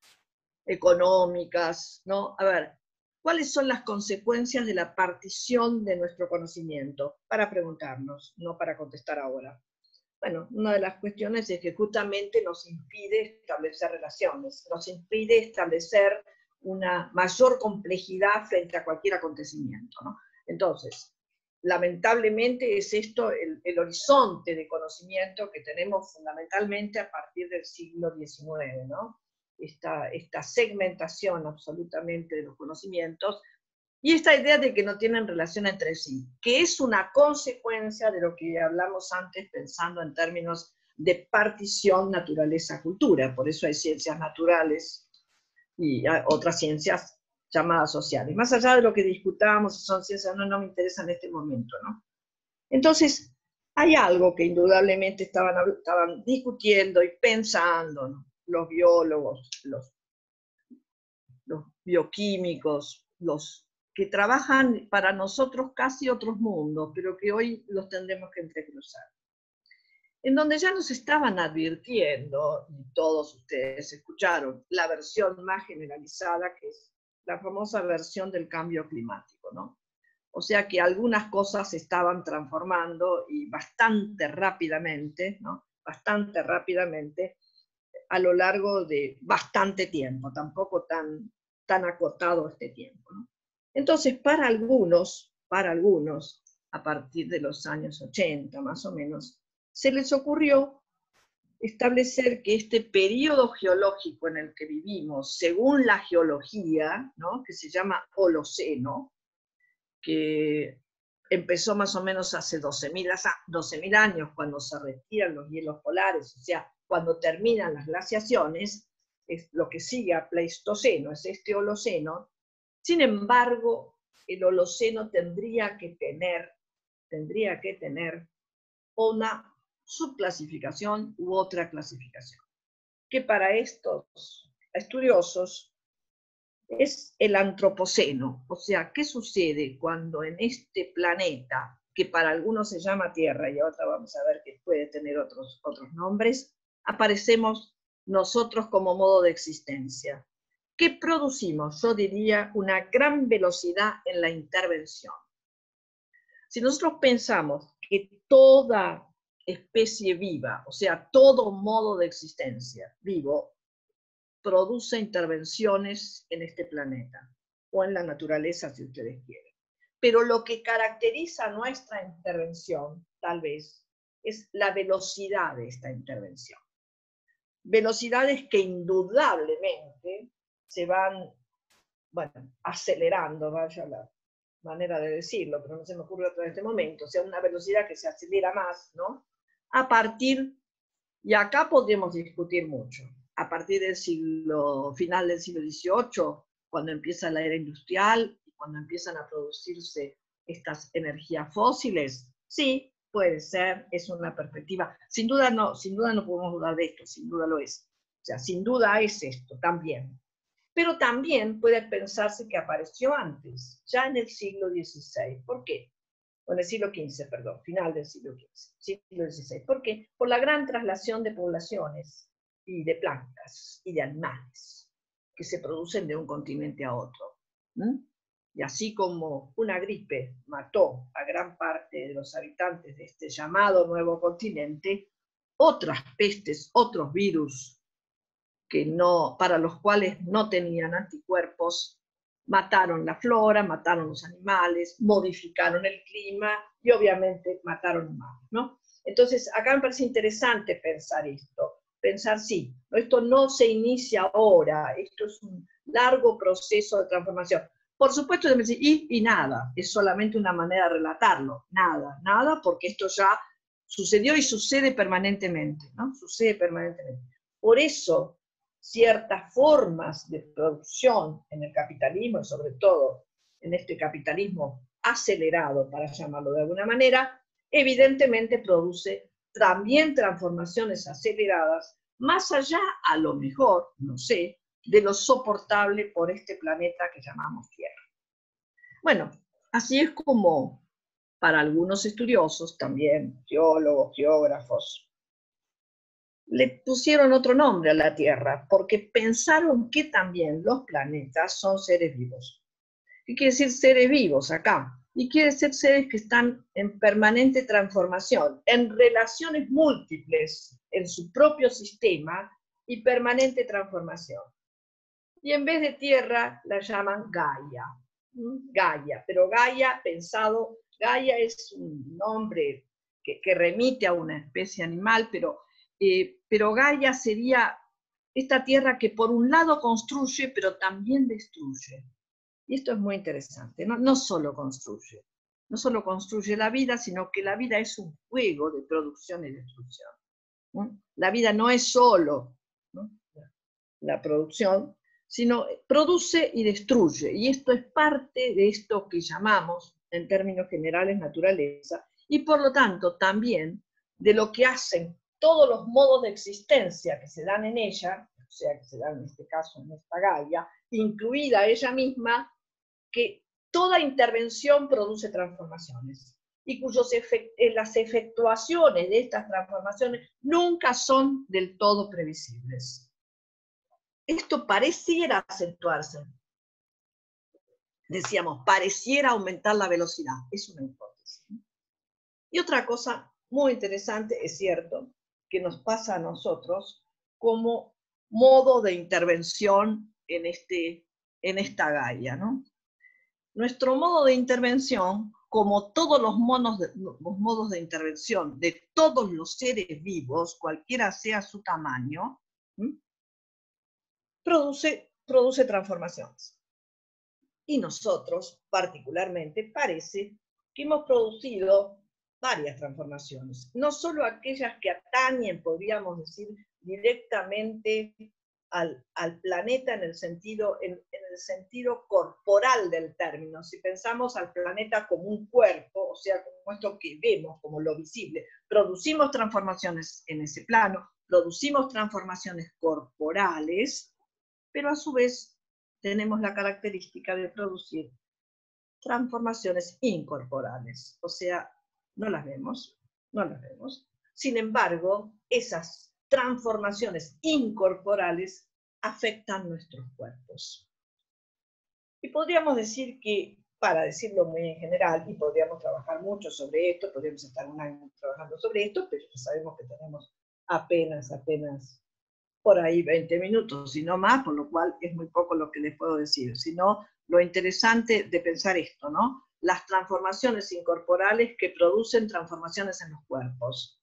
económicas, ¿no? A ver, ¿cuáles son las consecuencias de la partición de nuestro conocimiento? Para preguntarnos, no para contestar ahora. Bueno, una de las cuestiones es que justamente nos impide establecer relaciones, nos impide establecer una mayor complejidad frente a cualquier acontecimiento, ¿no? Entonces, lamentablemente es esto el horizonte de conocimiento que tenemos fundamentalmente a partir del siglo XIX, ¿no? Esta segmentación absolutamente de los conocimientos y esta idea de que no tienen relación entre sí, que es una consecuencia de lo que hablamos antes pensando en términos de partición naturaleza-cultura. Por eso hay ciencias naturales y otras ciencias llamadas sociales. Más allá de lo que discutábamos, si son ciencias no me interesa en este momento, ¿no? Entonces, hay algo que indudablemente estaban discutiendo y pensando, ¿no? Los biólogos, los bioquímicos, los que trabajan para nosotros casi otros mundos, pero que hoy los tendremos que entrecruzar. En donde ya nos estaban advirtiendo, y todos ustedes escucharon, la versión más generalizada, que es la famosa versión del cambio climático, ¿no? O sea que algunas cosas se estaban transformando y bastante rápidamente, ¿no? Bastante rápidamente, a lo largo de bastante tiempo, tampoco tan acotado este tiempo, ¿no? Entonces, para algunos, a partir de los años 80 más o menos, se les ocurrió establecer que este periodo geológico en el que vivimos, según la geología, ¿no?, que se llama Holoceno, que empezó más o menos hace 12.000 años, cuando se retiran los hielos polares, o sea, cuando terminan las glaciaciones, es lo que sigue a Pleistoceno, es este Holoceno. Sin embargo, el Holoceno tendría que tener una subclasificación u otra clasificación, que para estos estudiosos es el antropoceno. O sea, ¿qué sucede cuando en este planeta, que para algunos se llama Tierra y otra vamos a ver que puede tener otros nombres, aparecemos nosotros como modo de existencia? ¿Qué producimos? Yo diría una gran velocidad en la intervención. Si nosotros pensamos que toda especie viva, o sea, todo modo de existencia vivo, produce intervenciones en este planeta, o en la naturaleza, si ustedes quieren. Pero lo que caracteriza nuestra intervención, tal vez, es la velocidad de esta intervención. Velocidades que indudablemente se van, bueno, acelerando, vaya la manera de decirlo, pero no se me ocurre otra en este momento, o sea, una velocidad que se acelera más, ¿no? A partir, y acá podríamos discutir mucho, a partir del final del siglo XVIII, cuando empieza la era industrial, y cuando empiezan a producirse estas energías fósiles, sí, puede ser, es una perspectiva. Sin duda no podemos dudar de esto, sin duda lo es. O sea, sin duda es esto también. Pero también puede pensarse que apareció antes, ya en el siglo XVI. ¿Por qué? O en el siglo XV, perdón, final del siglo XV, siglo XVI. ¿Por qué? Por la gran traslación de poblaciones y de plantas y de animales que se producen de un continente a otro. Y así como una gripe mató a gran parte de los habitantes de este llamado nuevo continente, otras pestes, otros virus, para los cuales no tenían anticuerpos, mataron la flora, mataron los animales, modificaron el clima y obviamente mataron humanos, ¿no? Entonces, acá me parece interesante pensar esto, pensar, sí, esto no se inicia ahora, esto es un largo proceso de transformación. Por supuesto, y nada, es solamente una manera de relatarlo, nada, porque esto ya sucedió y sucede permanentemente, ¿no? Sucede permanentemente. Por eso, ciertas formas de producción en el capitalismo, y sobre todo en este capitalismo acelerado, para llamarlo de alguna manera, evidentemente produce también transformaciones aceleradas, más allá, a lo mejor, no sé, de lo soportable por este planeta que llamamos Tierra. Bueno, así es como para algunos estudiosos, también geólogos, geógrafos, le pusieron otro nombre a la Tierra, porque pensaron que también los planetas son seres vivos. ¿Qué quiere decir seres vivos acá? Y quiere decir seres que están en permanente transformación, en relaciones múltiples en su propio sistema y permanente transformación. Y en vez de Tierra la llaman Gaia. Gaia, pero Gaia es un nombre que remite a una especie animal, pero Gaia sería esta tierra que por un lado construye, pero también destruye. Y esto es muy interesante, no solo construye la vida, sino que la vida es un juego de producción y destrucción. La vida no es solo la producción, sino produce y destruye. Y esto es parte de esto que llamamos, en términos generales, naturaleza, y por lo tanto también de lo que hacen todos los modos de existencia que se dan en ella, o sea, que se dan en este caso en esta Gaia, incluida ella misma, que toda intervención produce transformaciones y las efectuaciones de estas transformaciones nunca son del todo previsibles. Esto pareciera acentuarse. Decíamos, pareciera aumentar la velocidad. Es una hipótesis. Y otra cosa muy interesante, es cierto, que nos pasa a nosotros como modo de intervención en esta Gaia, ¿no? Nuestro modo de intervención, como todos los modos de intervención de todos los seres vivos, cualquiera sea su tamaño, produce transformaciones. Y nosotros, particularmente, parece que hemos producido varias transformaciones, no solo aquellas que atañen, podríamos decir, directamente al planeta en el sentido corporal del término. Si pensamos al planeta como un cuerpo, o sea, como esto que vemos, como lo visible, producimos transformaciones en ese plano, producimos transformaciones corporales, pero a su vez tenemos la característica de producir transformaciones incorporales, o sea, no las vemos. Sin embargo, esas transformaciones incorporales afectan nuestros cuerpos. Y podríamos decir que, para decirlo muy en general, y podríamos trabajar mucho sobre esto, podríamos estar un año trabajando sobre esto, pero ya sabemos que tenemos apenas por ahí 20 minutos, y no más, por lo cual es muy poco lo que les puedo decir, sino lo interesante de pensar esto, ¿no? Las transformaciones incorporales que producen transformaciones en los cuerpos,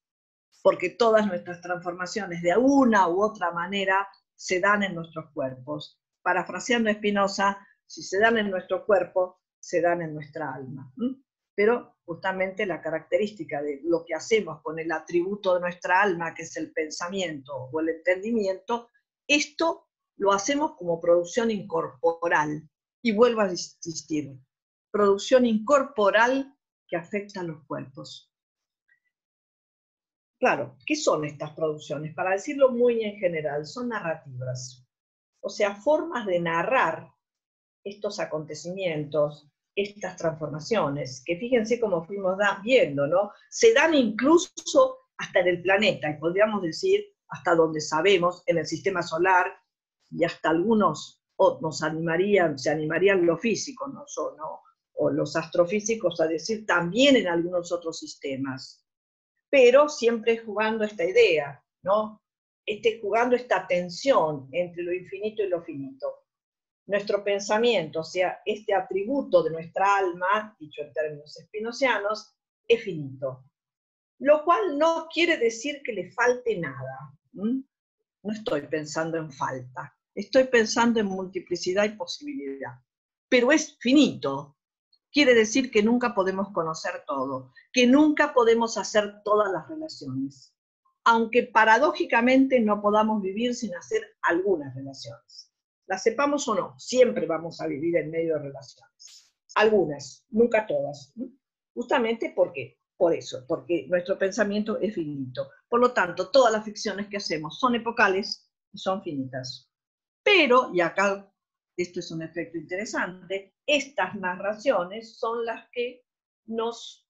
porque todas nuestras transformaciones de una u otra manera se dan en nuestros cuerpos. Parafraseando a Spinoza, si se dan en nuestro cuerpo, se dan en nuestra alma. Pero justamente la característica de lo que hacemos con el atributo de nuestra alma, que es el pensamiento o el entendimiento, esto lo hacemos como producción incorporal. Y vuelvo a insistir, producción incorporal que afecta a los cuerpos. Claro, ¿qué son estas producciones? Para decirlo muy en general, son narrativas. O sea, formas de narrar estos acontecimientos, estas transformaciones, que fíjense cómo fuimos viendo, ¿no? Se dan incluso hasta en el planeta, y podríamos decir hasta donde sabemos, en el sistema solar, y hasta algunos se animarían los físicos, ¿no? O los astrofísicos a decir también en algunos otros sistemas. Pero siempre jugando esta idea, ¿no? Jugando esta tensión entre lo infinito y lo finito. Nuestro pensamiento, o sea, este atributo de nuestra alma, dicho en términos spinozianos, es finito. Lo cual no quiere decir que le falte nada. No estoy pensando en falta, estoy pensando en multiplicidad y posibilidad. Pero es finito. Quiere decir que nunca podemos conocer todo, que nunca podemos hacer todas las relaciones, aunque paradójicamente no podamos vivir sin hacer algunas relaciones. Las sepamos o no, siempre vamos a vivir en medio de relaciones. Algunas, nunca todas. Justamente porque nuestro pensamiento es finito. Por lo tanto, todas las ficciones que hacemos son epocales y son finitas. Pero, y acá esto es un efecto interesante, estas narraciones son las que nos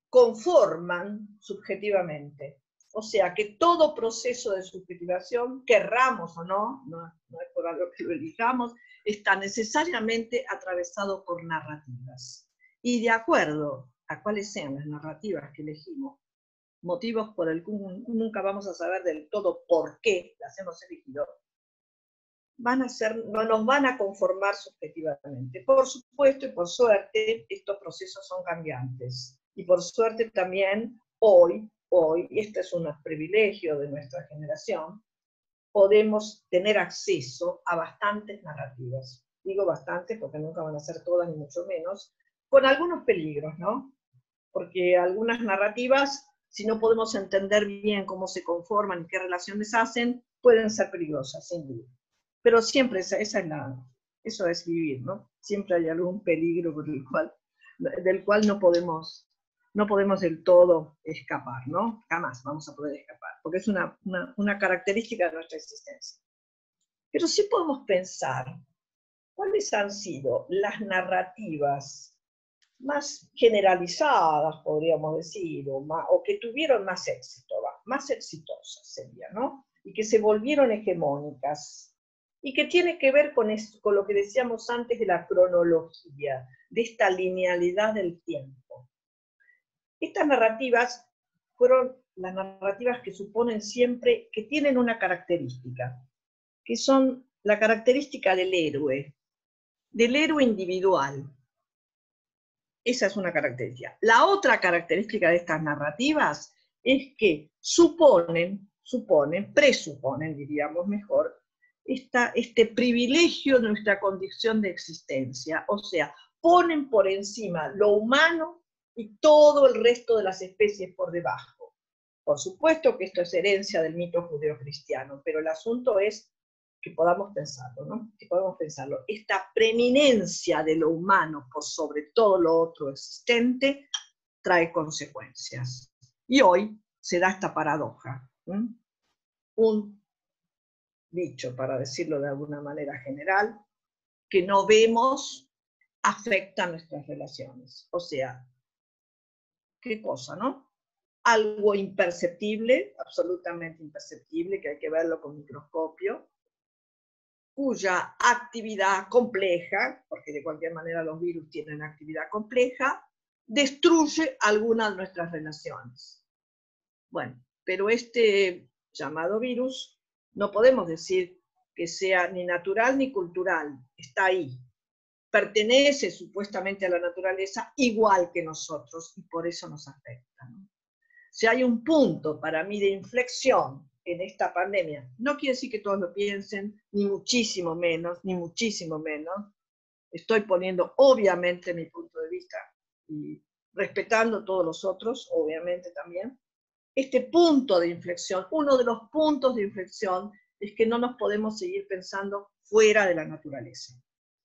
conforman subjetivamente. O sea que todo proceso de subjetivación, querramos o no es por algo que lo elijamos, está necesariamente atravesado por narrativas. Y de acuerdo a cuáles sean las narrativas que elegimos, motivos por el que nunca vamos a saber del todo por qué las hemos elegido, no nos van a conformar subjetivamente. Por supuesto y por suerte, estos procesos son cambiantes. Y por suerte también hoy, y este es un privilegio de nuestra generación, podemos tener acceso a bastantes narrativas. Digo bastantes porque nunca van a ser todas, ni mucho menos, con algunos peligros, ¿no? Porque algunas narrativas, si no podemos entender bien cómo se conforman y qué relaciones hacen, pueden ser peligrosas, sin duda. Pero siempre eso es vivir, ¿no? Siempre hay algún peligro del cual no podemos del todo escapar, ¿no? Jamás vamos a poder escapar, porque es una característica de nuestra existencia. Pero sí podemos pensar cuáles han sido las narrativas más generalizadas, podríamos decir, o que tuvieron más éxito, más exitosas sería, ¿no? Y que se volvieron hegemónicas, y que tiene que ver con lo que decíamos antes de la cronología, de esta linealidad del tiempo. Estas narrativas fueron las narrativas que suponen siempre que tienen una característica, que son la característica del héroe individual. Esa es una característica. La otra característica de estas narrativas es que presuponen, diríamos mejor, este privilegio de nuestra condición de existencia, o sea, ponen por encima lo humano y todo el resto de las especies por debajo. Por supuesto que esto es herencia del mito judeocristiano, pero el asunto es que podamos pensarlo, ¿no? Que podamos pensarlo. Esta preeminencia de lo humano por sobre todo lo otro existente trae consecuencias. Y hoy se da esta paradoja. Un dicho, para decirlo de alguna manera general, que no vemos afecta nuestras relaciones. O sea, ¿qué cosa, no? Algo imperceptible, absolutamente imperceptible, que hay que verlo con microscopio, cuya actividad compleja, porque de cualquier manera los virus tienen actividad compleja, destruye algunas de nuestras relaciones. Bueno, pero este llamado virus no podemos decir que sea ni natural ni cultural, está ahí. Pertenece supuestamente a la naturaleza igual que nosotros y por eso nos afecta, ¿no? Si hay un punto para mí de inflexión en esta pandemia, no quiere decir que todos lo piensen, ni muchísimo menos, ni muchísimo menos. Estoy poniendo obviamente mi punto de vista y respetando todos los otros, obviamente también. Este punto de inflexión, uno de los puntos de inflexión es que no nos podemos seguir pensando fuera de la naturaleza,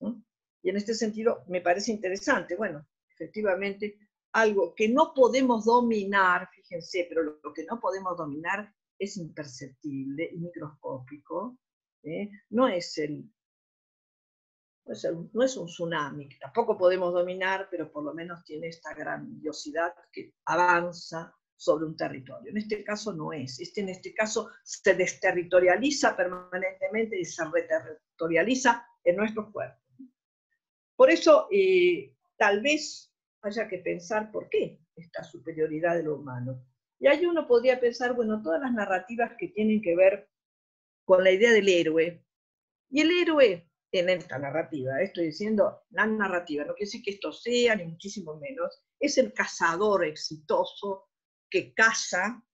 ¿no? Y en este sentido me parece interesante, bueno, efectivamente, algo que no podemos dominar, fíjense, pero lo que no podemos dominar es imperceptible y microscópico, ¿eh? No es un tsunami, que tampoco podemos dominar, pero por lo menos tiene esta grandiosidad que avanza sobre un territorio. En este caso no es. En este caso se desterritorializa permanentemente y se reterritorializa en nuestros cuerpos. Por eso, tal vez haya que pensar por qué esta superioridad de lo humano. Y ahí uno podría pensar, bueno, todas las narrativas que tienen que ver con la idea del héroe. Y el héroe, en esta narrativa, estoy diciendo la narrativa, no quiere decir que esto sea, ni muchísimo menos, es el cazador exitoso que caza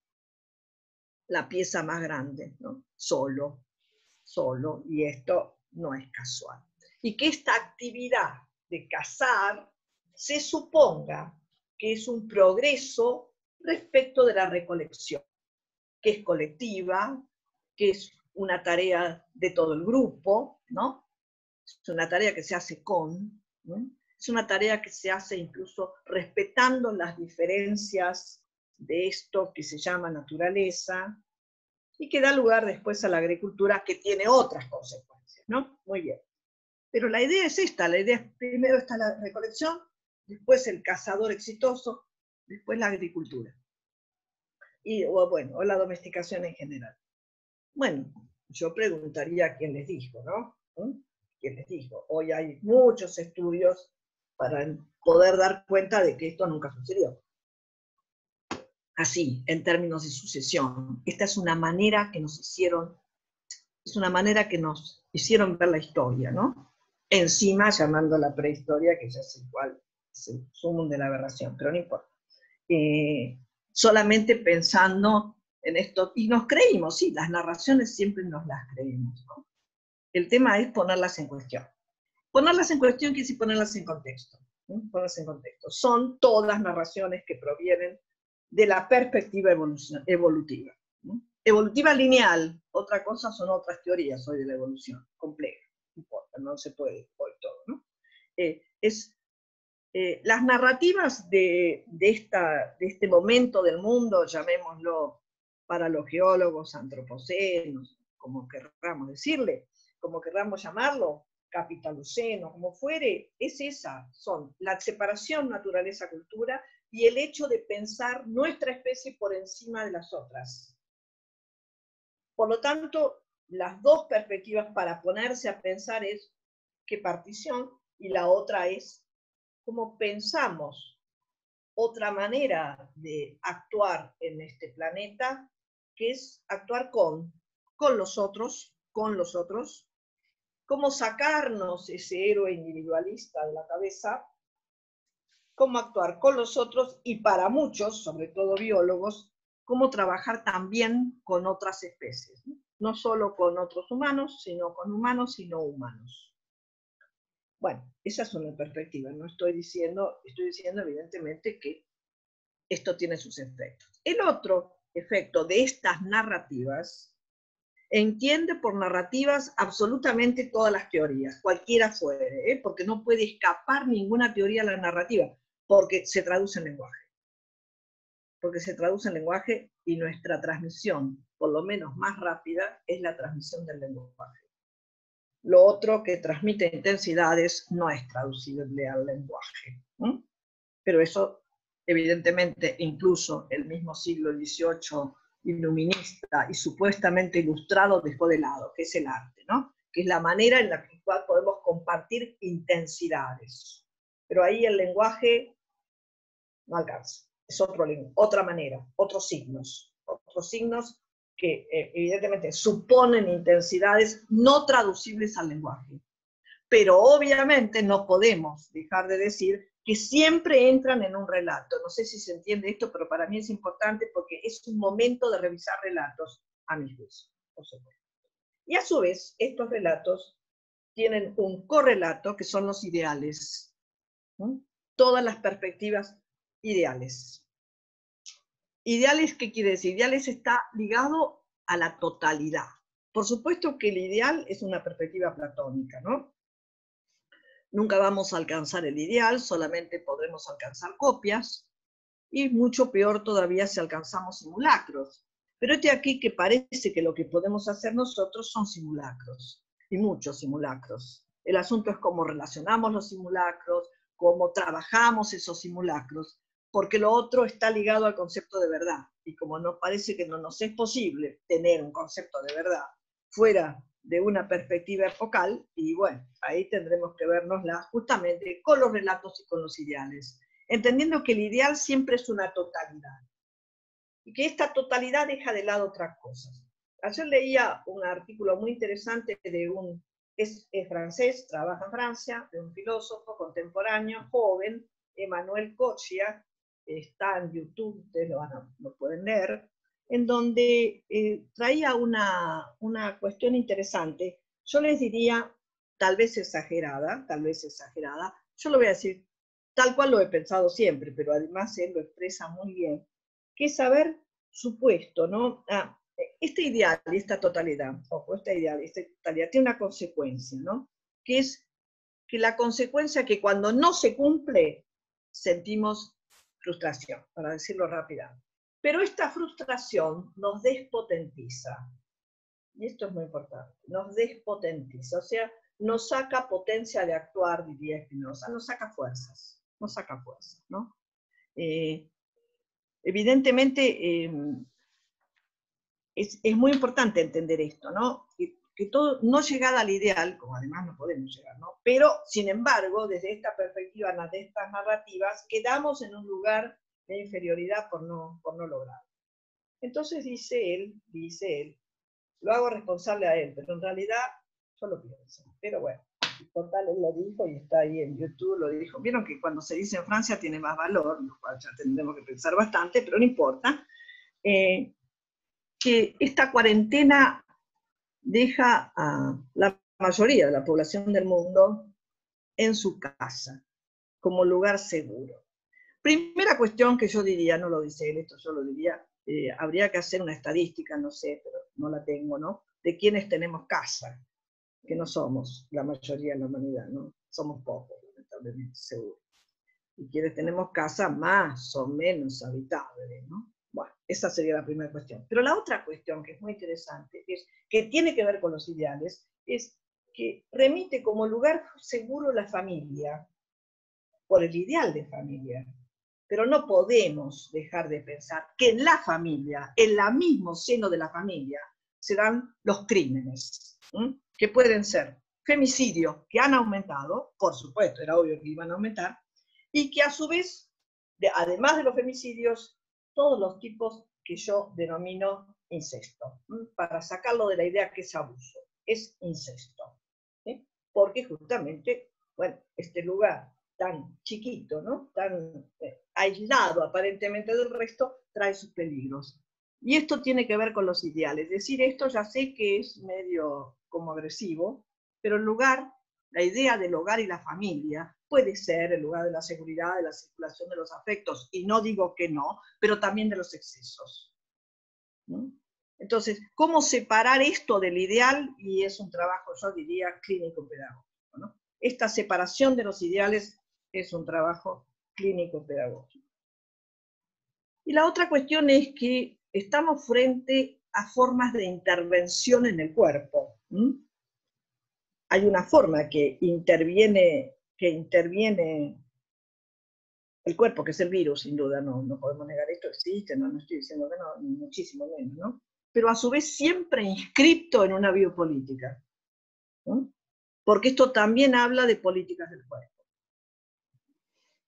la pieza más grande, ¿no? Solo, y esto no es casual. Y que esta actividad de cazar se suponga que es un progreso respecto de la recolección, que es colectiva, que es una tarea de todo el grupo, ¿no? Es una tarea que se hace ¿no? Es una tarea que se hace incluso respetando las diferencias de esto que se llama naturaleza, y que da lugar después a la agricultura, que tiene otras consecuencias, ¿no? Muy bien. Pero la idea es esta, la idea es, primero está la recolección, después el cazador exitoso, después la agricultura. O la domesticación en general. Bueno, yo preguntaría a quién les dijo, ¿no? ¿Quién les dijo? Hoy hay muchos estudios para poder dar cuenta de que esto nunca sucedió. Así, en términos de sucesión. Esta es una manera que nos hicieron ver la historia, ¿no? Encima llamando a la prehistoria, que ya es igual, es el sumum de la aberración, pero no importa. Solamente pensando en esto, y nos creímos, sí, las narraciones siempre nos las creemos, ¿no? El tema es ponerlas en cuestión. Ponerlas en cuestión quiere decir ponerlas en contexto, ¿no? Ponerlas en contexto. Son todas narraciones que provienen de la perspectiva evolutiva, ¿no? Evolutiva lineal, otra cosa son otras teorías hoy de la evolución, compleja, no importa, no se puede hoy todo, ¿no? Las narrativas de este momento del mundo, llamémoslo para los geólogos antropocénos, como querramos decirle, como querramos llamarlo, capitaloceno, como fuere, son la separación naturaleza-cultura y el hecho de pensar nuestra especie por encima de las otras. Por lo tanto, las dos perspectivas para ponerse a pensar es qué partición, y la otra es cómo pensamos otra manera de actuar en este planeta, que es actuar con los otros, cómo sacarnos ese héroe individualista de la cabeza, cómo actuar con los otros y para muchos, sobre todo biólogos, cómo trabajar también con otras especies, no solo con otros humanos, sino con humanos y no humanos. Bueno, esa es una perspectiva, no estoy diciendo evidentemente que esto tiene sus efectos. El otro efecto de estas narrativas, entiende por narrativas absolutamente todas las teorías, cualquiera fuere, porque no puede escapar ninguna teoría a la narrativa, porque se traduce en lenguaje. Porque se traduce en lenguaje y nuestra transmisión, por lo menos más rápida, es la transmisión del lenguaje. Lo otro que transmite intensidades no es traducible al lenguaje. Pero eso, evidentemente, incluso el mismo siglo XVIII iluminista y supuestamente ilustrado dejó de lado, que es el arte, ¿no? Que es la manera en la cual podemos compartir intensidades. Pero ahí el lenguaje no alcanza. Es otra manera, otros signos que evidentemente suponen intensidades no traducibles al lenguaje. Pero obviamente no podemos dejar de decir que siempre entran en un relato. No sé si se entiende esto, pero para mí es importante porque es un momento de revisar relatos, a mi juicio, por supuesto. Y a su vez, estos relatos tienen un correlato que son los ideales. Todas las perspectivas ideales. Ideales, ¿qué quiere decir? Ideales está ligado a la totalidad. Por supuesto que el ideal es una perspectiva platónica, ¿no? Nunca vamos a alcanzar el ideal, solamente podremos alcanzar copias, y mucho peor todavía si alcanzamos simulacros. Pero este aquí que parece que lo que podemos hacer nosotros son simulacros, y muchos simulacros. El asunto es cómo relacionamos los simulacros, cómo trabajamos esos simulacros, porque lo otro está ligado al concepto de verdad, y como nos parece que no nos es posible tener un concepto de verdad fuera de una perspectiva epocal, y bueno, ahí tendremos que vernosla justamente con los relatos y con los ideales, entendiendo que el ideal siempre es una totalidad, y que esta totalidad deja de lado otras cosas. Ayer leía un artículo muy interesante de es francés, trabaja en Francia, de un filósofo contemporáneo, joven, Emmanuel Cochia, está en YouTube, ustedes lo pueden leer, en donde traía una cuestión interesante. Yo les diría, tal vez exagerada, yo lo voy a decir tal cual lo he pensado siempre, pero además él lo expresa muy bien, que es haber supuesto, ¿no? Este ideal y esta totalidad, ojo, esta ideal y esta totalidad tiene una consecuencia, ¿no? Que es que la consecuencia que cuando no se cumple, sentimos frustración, para decirlo rápidamente. Pero esta frustración nos despotentiza. Y esto es muy importante. Nos despotentiza. O sea, nos saca potencia de actuar, diría Spinoza. Nos saca fuerzas. ¿No? Evidentemente, es muy importante entender esto, ¿no? Que todo, no llegar al ideal, como además no podemos llegar, ¿no? Pero, sin embargo, desde esta perspectiva, de estas narrativas, quedamos en un lugar de inferioridad por no lograr. Entonces dice él, lo hago responsable a él, pero en realidad yo lo pienso. Pero bueno, total, él lo dijo y está ahí en YouTube, lo dijo. Vieron que cuando se dice en Francia tiene más valor, lo cual ya tendremos que pensar bastante, pero no importa. Que esta cuarentena deja a la mayoría de la población del mundo en su casa, como lugar seguro. Primera cuestión que yo diría, no lo dice él, esto yo lo diría, habría que hacer una estadística, no sé, pero no la tengo, ¿no? De quienes tenemos casa, que no somos la mayoría de la humanidad, ¿no? Somos pocos, lamentablemente, seguro. Y quienes tenemos casa más o menos habitable, ¿no? Bueno, esa sería la primera cuestión. Pero la otra cuestión que es muy interesante, que tiene que ver con los ideales, es que remite como lugar seguro la familia, por el ideal de familia. Pero no podemos dejar de pensar que en la familia, en el mismo seno de la familia, se dan los crímenes, que pueden ser femicidios, que han aumentado, por supuesto, era obvio que iban a aumentar, y que a su vez, además de los femicidios, todos los tipos que yo denomino incesto, para sacarlo de la idea que es abuso, es incesto, ¿sí? Porque justamente, bueno, este lugar tan chiquito, ¿no? Tan aislado aparentemente del resto, trae sus peligros. Y esto tiene que ver con los ideales. Decir esto ya sé que es medio como agresivo, pero el lugar, la idea del hogar y la familia puede ser el lugar de la seguridad, de la circulación de los afectos, y no digo que no, pero también de los excesos, ¿no? Entonces, ¿cómo separar esto del ideal? Y es un trabajo, yo diría, clínico-pedagógico, ¿no? Esta separación de los ideales es un trabajo clínico-pedagógico. Y la otra cuestión es que estamos frente a formas de intervención en el cuerpo. hay una forma que interviene el cuerpo, que es el virus, sin duda, no podemos negar esto, existe, no estoy diciendo que no, ni muchísimo menos, ¿no? Pero a su vez siempre inscripto en una biopolítica, ¿no? Porque esto también habla de políticas del cuerpo.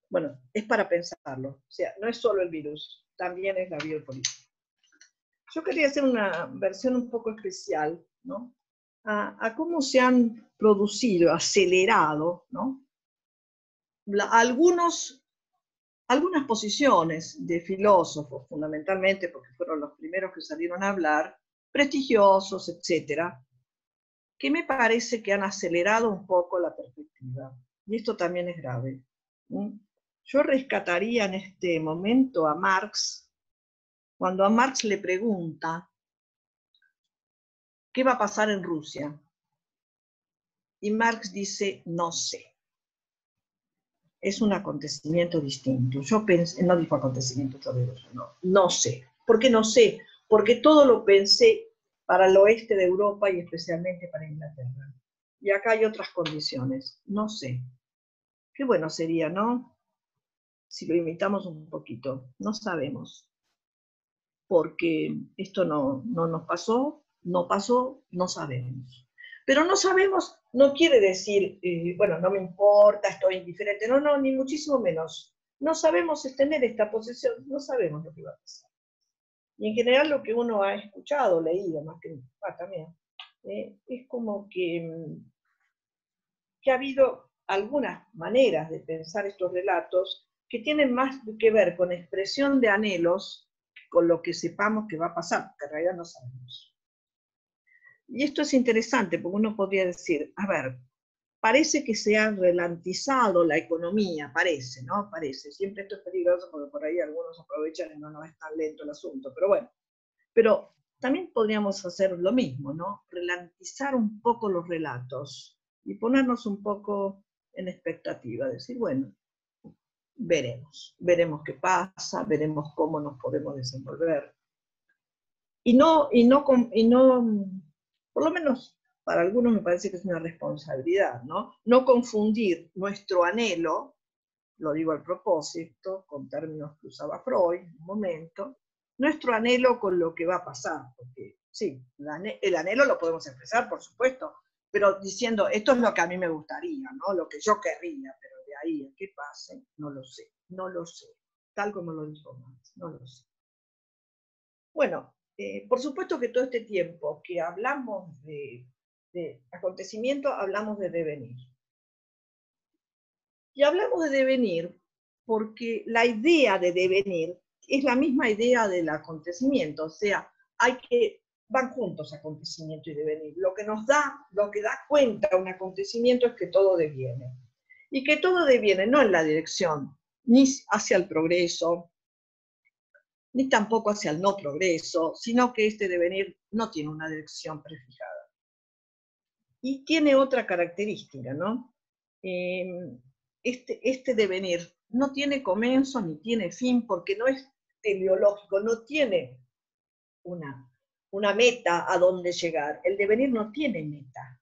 Bueno, es para pensarlo, o sea, no es solo el virus, también es la biopolítica. Yo quería hacer una versión un poco especial, ¿no? A cómo se han producido, acelerado, ¿no? Algunas posiciones de filósofos, fundamentalmente porque fueron los primeros que salieron a hablar, prestigiosos, etcétera, que me parece que han acelerado un poco la perspectiva. Y esto también es grave. Yo rescataría en este momento a Marx, cuando a Marx le pregunta ¿qué va a pasar en Rusia? Y Marx dice, no sé. Es un acontecimiento distinto. Yo pensé, no dijo acontecimiento, yo digo, no sé. ¿Por qué no sé? Porque todo lo pensé para el oeste de Europa y especialmente para Inglaterra. Y acá hay otras condiciones. No sé. Qué bueno sería, ¿no? Si lo imitamos un poquito. No sabemos. Porque esto no nos pasó, no sabemos. Pero no sabemos no quiere decir, bueno, no me importa, estoy indiferente, no, ni muchísimo menos. No sabemos tener esta posición, no sabemos lo que va a pasar. Y en general lo que uno ha escuchado, leído, más que también, es como que ha habido algunas maneras de pensar estos relatos que tienen más que ver con expresión de anhelos, con lo que sepamos que va a pasar, que en realidad no sabemos. Y esto es interesante, porque uno podría decir, a ver, parece que se ha ralentizado la economía, parece, ¿no? Parece. Siempre esto es peligroso porque por ahí algunos aprovechan y no es tan lento el asunto, pero bueno. Pero también podríamos hacer lo mismo, ¿no? Ralentizar un poco los relatos y ponernos un poco en expectativa, decir, bueno, veremos qué pasa, veremos cómo nos podemos desenvolver. Y no, por lo menos para algunos me parece que es una responsabilidad, ¿no? No confundir nuestro anhelo, lo digo al propósito, con términos que usaba Freud en un momento, nuestro anhelo con lo que va a pasar, porque sí, el anhelo lo podemos expresar, por supuesto, pero diciendo, esto es lo que a mí me gustaría, ¿no? Lo que yo querría, pero de ahí a que pase, no lo sé, tal como lo dijo Marx, no lo sé. Bueno, por supuesto que todo este tiempo que hablamos de acontecimiento, hablamos de devenir. Y hablamos de devenir porque la idea de devenir es la misma idea del acontecimiento, o sea, van juntos acontecimiento y devenir. Lo que da cuenta un acontecimiento es que todo deviene. Y que todo deviene no en la dirección, ni hacia el progreso, ni tampoco hacia el no progreso, sino que este devenir no tiene una dirección prefijada. Y tiene otra característica, ¿no? Este devenir no tiene comienzo ni tiene fin porque no es teleológico, no tiene una meta a donde llegar. El devenir no tiene meta.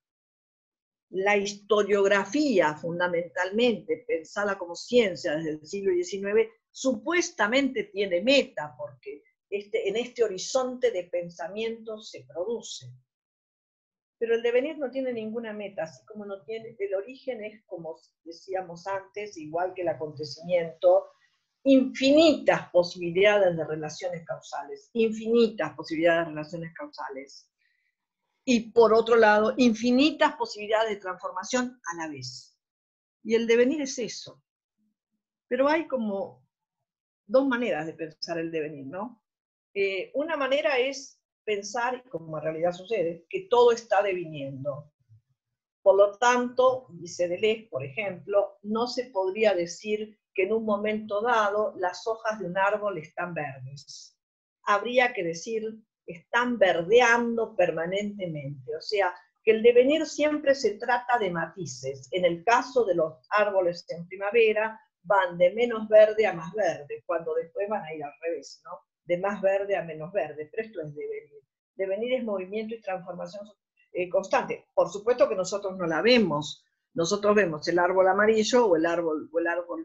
La historiografía, fundamentalmente, pensada como ciencia desde el siglo XIX, supuestamente tiene meta, porque en este horizonte de pensamiento se produce. Pero el devenir no tiene ninguna meta, así como no tiene, el origen es, como decíamos antes, igual que el acontecimiento, infinitas posibilidades de relaciones causales, infinitas posibilidades de relaciones causales. Y por otro lado, infinitas posibilidades de transformación a la vez. Y el devenir es eso. Pero hay como dos maneras de pensar el devenir, ¿no? Una manera es pensar, como en realidad sucede, que todo está deviniendo. Por lo tanto, dice Deleuze, por ejemplo, no se podría decir que en un momento dado las hojas de un árbol están verdes. Habría que decir están verdeando permanentemente. O sea, que el devenir siempre se trata de matices. En el caso de los árboles en primavera, van de menos verde a más verde, cuando después van a ir al revés, ¿no? De más verde a menos verde. Pero esto es devenir. Devenir es movimiento y transformación constante. Por supuesto que nosotros no la vemos. Nosotros vemos el árbol amarillo o el árbol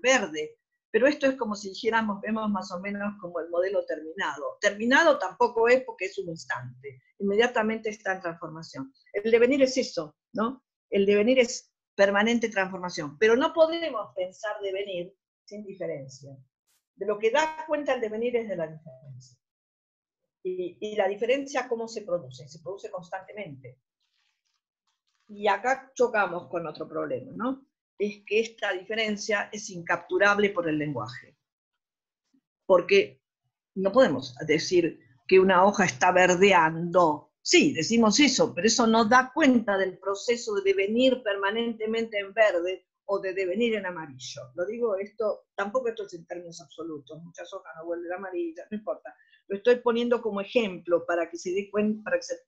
verde, pero esto es como si dijéramos, vemos más o menos como el modelo terminado. Terminado tampoco es porque es un instante, inmediatamente está en transformación. El devenir es eso, ¿no? El devenir es permanente transformación, pero no podemos pensar devenir sin diferencia. De lo que da cuenta el devenir es de la diferencia. Y la diferencia, ¿cómo se produce? Se produce constantemente. Y acá chocamos con otro problema, ¿no? Es que esta diferencia es incapturable por el lenguaje. Porque no podemos decir que una hoja está verdeando. Sí, decimos eso, pero eso no da cuenta del proceso de devenir permanentemente en verde o de devenir en amarillo. Lo digo esto, tampoco esto es en términos absolutos, muchas hojas no vuelven amarillas, no importa. Lo estoy poniendo como ejemplo para que se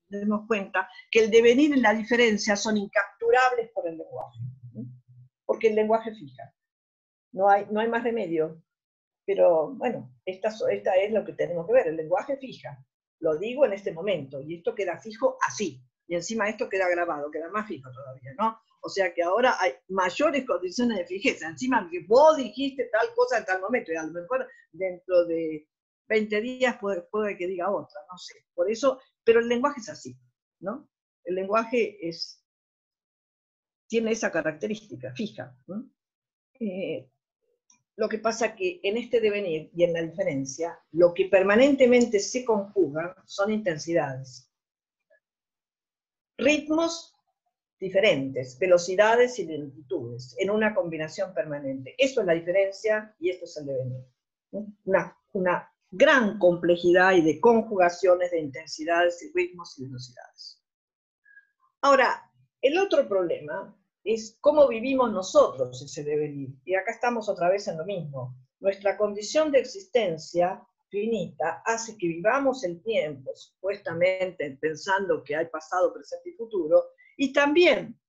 demos cuenta que el devenir y la diferencia son incapturables por el lenguaje. Porque el lenguaje fija. No hay más remedio. Pero bueno, esta es lo que tenemos que ver, el lenguaje fija. Lo digo en este momento, y esto queda fijo así. Y encima esto queda grabado, queda más fijo todavía, ¿no? O sea que ahora hay mayores condiciones de fijeza. Encima que vos dijiste tal cosa en tal momento, y a lo mejor dentro de 20 días puede que diga otra, no sé. Por eso, pero el lenguaje es así, ¿no? El lenguaje tiene esa característica fija, ¿no? Lo que pasa que en este devenir y en la diferencia, lo que permanentemente se conjuga son intensidades. Ritmos diferentes, velocidades y lentitudes, en una combinación permanente. Eso es la diferencia y esto es el devenir. Una gran complejidad y de conjugaciones de intensidades y ritmos y velocidades. Ahora, el otro problema es cómo vivimos nosotros ese devenir. Y acá estamos otra vez en lo mismo. Nuestra condición de existencia finita hace que vivamos el tiempo, supuestamente pensando que hay pasado, presente y futuro, y también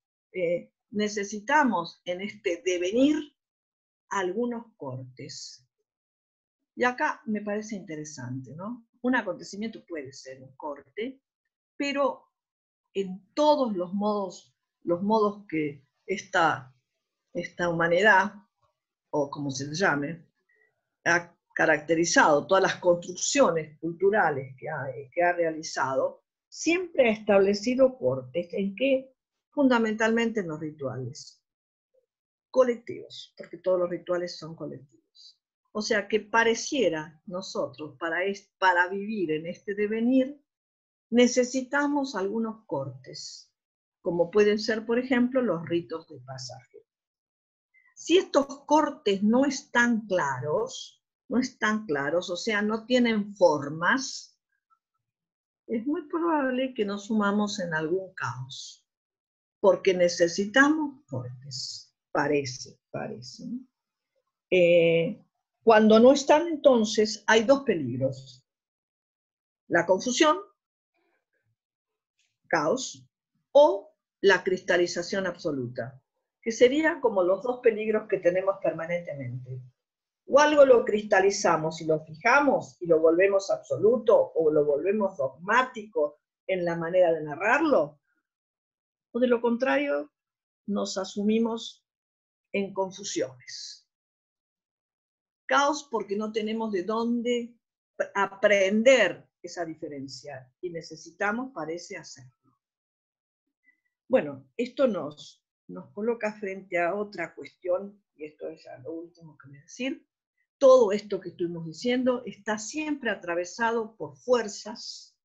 necesitamos en este devenir algunos cortes. Y acá me parece interesante, ¿no? Un acontecimiento puede ser un corte, pero en todos los modos que esta humanidad, o como se le llame, ha caracterizado, todas las construcciones culturales que ha realizado, siempre ha establecido cortes. ¿En qué? Fundamentalmente en los rituales colectivos, porque todos los rituales son colectivos. O sea que pareciera nosotros, para vivir en este devenir, necesitamos algunos cortes, como pueden ser, por ejemplo, los ritos de pasaje. Si estos cortes no están claros, o sea, no tienen formas, es muy probable que nos sumamos en algún caos, porque necesitamos cortes, parece. Cuando no están, entonces, hay dos peligros: la confusión, caos, o la cristalización absoluta, que serían como los dos peligros que tenemos permanentemente. O algo lo cristalizamos y lo fijamos y lo volvemos absoluto, o lo volvemos dogmático en la manera de narrarlo, o de lo contrario, nos asumimos en confusiones. Caos porque no tenemos de dónde aprender esa diferencia, y necesitamos, parece, hacerlo. Bueno, esto nos coloca frente a otra cuestión, y esto es ya lo último que voy a decir. Todo esto que estuvimos diciendo está siempre atravesado por fuerzas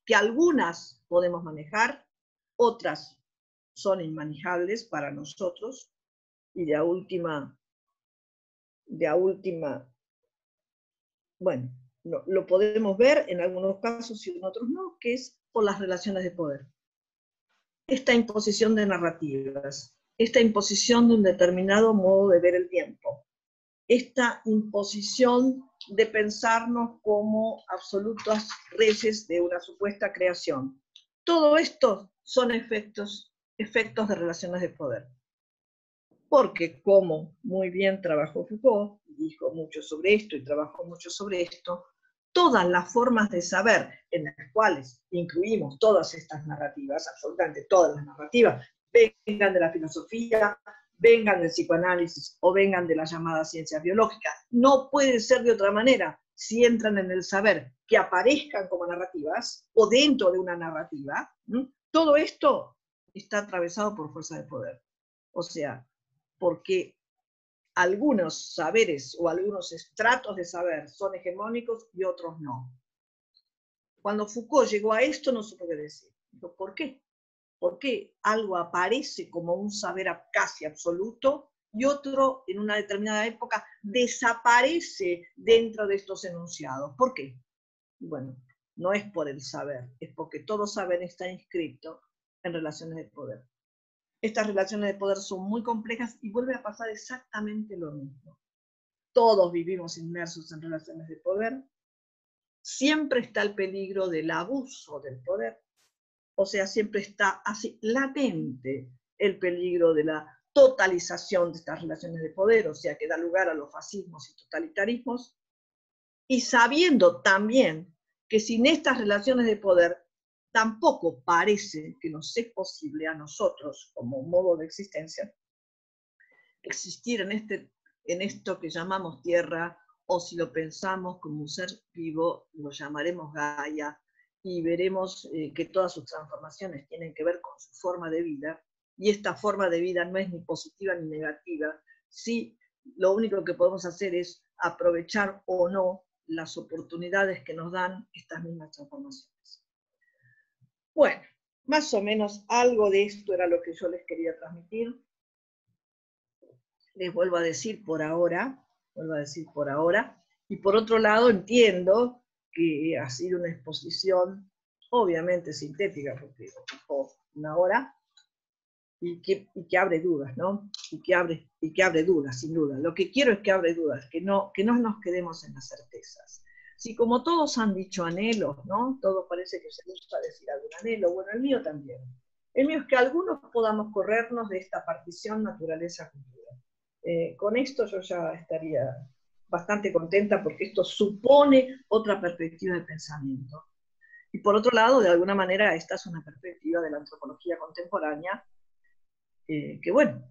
que algunas podemos manejar, otras son inmanejables para nosotros, y de a última, bueno, lo podemos ver en algunos casos y en otros no, que es por las relaciones de poder. Esta imposición de narrativas, esta imposición de un determinado modo de ver el tiempo, esta imposición de pensarnos como absolutos reyes de una supuesta creación. Todo esto son efectos de relaciones de poder. Porque, como muy bien trabajó Foucault, dijo mucho sobre esto y trabajó mucho sobre esto, todas las formas de saber, en las cuales incluimos todas estas narrativas, absolutamente todas las narrativas, vengan de la filosofía, vengan del psicoanálisis o vengan de las llamadas ciencias biológicas. No puede ser de otra manera si entran en el saber, que aparezcan como narrativas o dentro de una narrativa. Todo esto está atravesado por fuerza de poder. O sea, porque algunos saberes o algunos estratos de saber son hegemónicos y otros no. Cuando Foucault llegó a esto no supo qué decir. Dijo, ¿por qué? ¿Por qué algo aparece como un saber casi absoluto y otro en una determinada época desaparece dentro de estos enunciados? ¿Por qué? Bueno, no es por el saber, es porque todo saber está inscrito en relaciones de poder. Estas relaciones de poder son muy complejas y vuelve a pasar exactamente lo mismo. Todos vivimos inmersos en relaciones de poder. Siempre está el peligro del abuso del poder. O sea, siempre está así latente el peligro de la totalización de estas relaciones de poder, o sea, que da lugar a los fascismos y totalitarismos, y sabiendo también que sin estas relaciones de poder tampoco parece que nos es posible a nosotros, como modo de existencia, existir en esto que llamamos tierra, o si lo pensamos como un ser vivo, lo llamaremos Gaia, y veremos que todas sus transformaciones tienen que ver con su forma de vida, y esta forma de vida no es ni positiva ni negativa, sí, lo único que podemos hacer es aprovechar o no las oportunidades que nos dan estas mismas transformaciones. Bueno, más o menos algo de esto era lo que yo les quería transmitir. Les vuelvo a decir por ahora, y por otro lado entiendo que ha sido una exposición obviamente sintética, porque ocupó una hora, y que abre dudas, ¿no? Y que abre dudas, sin duda. Lo que quiero es que abre dudas, que no nos quedemos en las certezas. Si como todos han dicho anhelos, ¿no? Todo parece que se gusta decir algún anhelo, bueno, el mío también. El mío es que algunos podamos corrernos de esta partición naturaleza-cultura. Con esto yo ya estaría bastante contenta porque esto supone otra perspectiva de pensamiento. Y por otro lado, de alguna manera, esta es una perspectiva de la antropología contemporánea que bueno,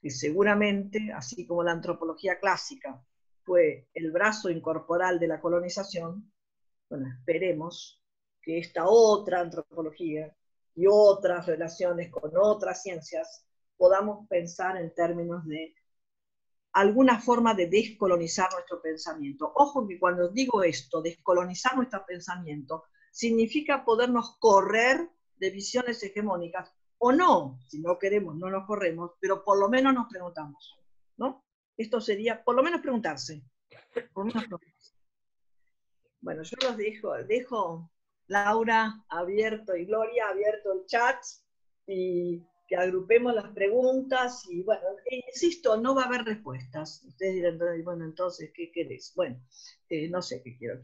que seguramente, así como la antropología clásica fue el brazo incorporal de la colonización, bueno, esperemos que esta otra antropología y otras relaciones con otras ciencias podamos pensar en términos de alguna forma de descolonizar nuestro pensamiento. Ojo que cuando digo esto, descolonizar nuestro pensamiento, significa podernos correr de visiones hegemónicas, o no, si no queremos, no nos corremos, pero por lo menos nos preguntamos, ¿no? Esto sería, por lo menos preguntarse. Por lo menos preguntarse. Bueno, yo los dejo Laura abierto y Gloria abierto el chat, y que agrupemos las preguntas, y bueno, insisto, no va a haber respuestas. Ustedes dirán, bueno, entonces, ¿qué querés? Bueno, no sé qué quiero.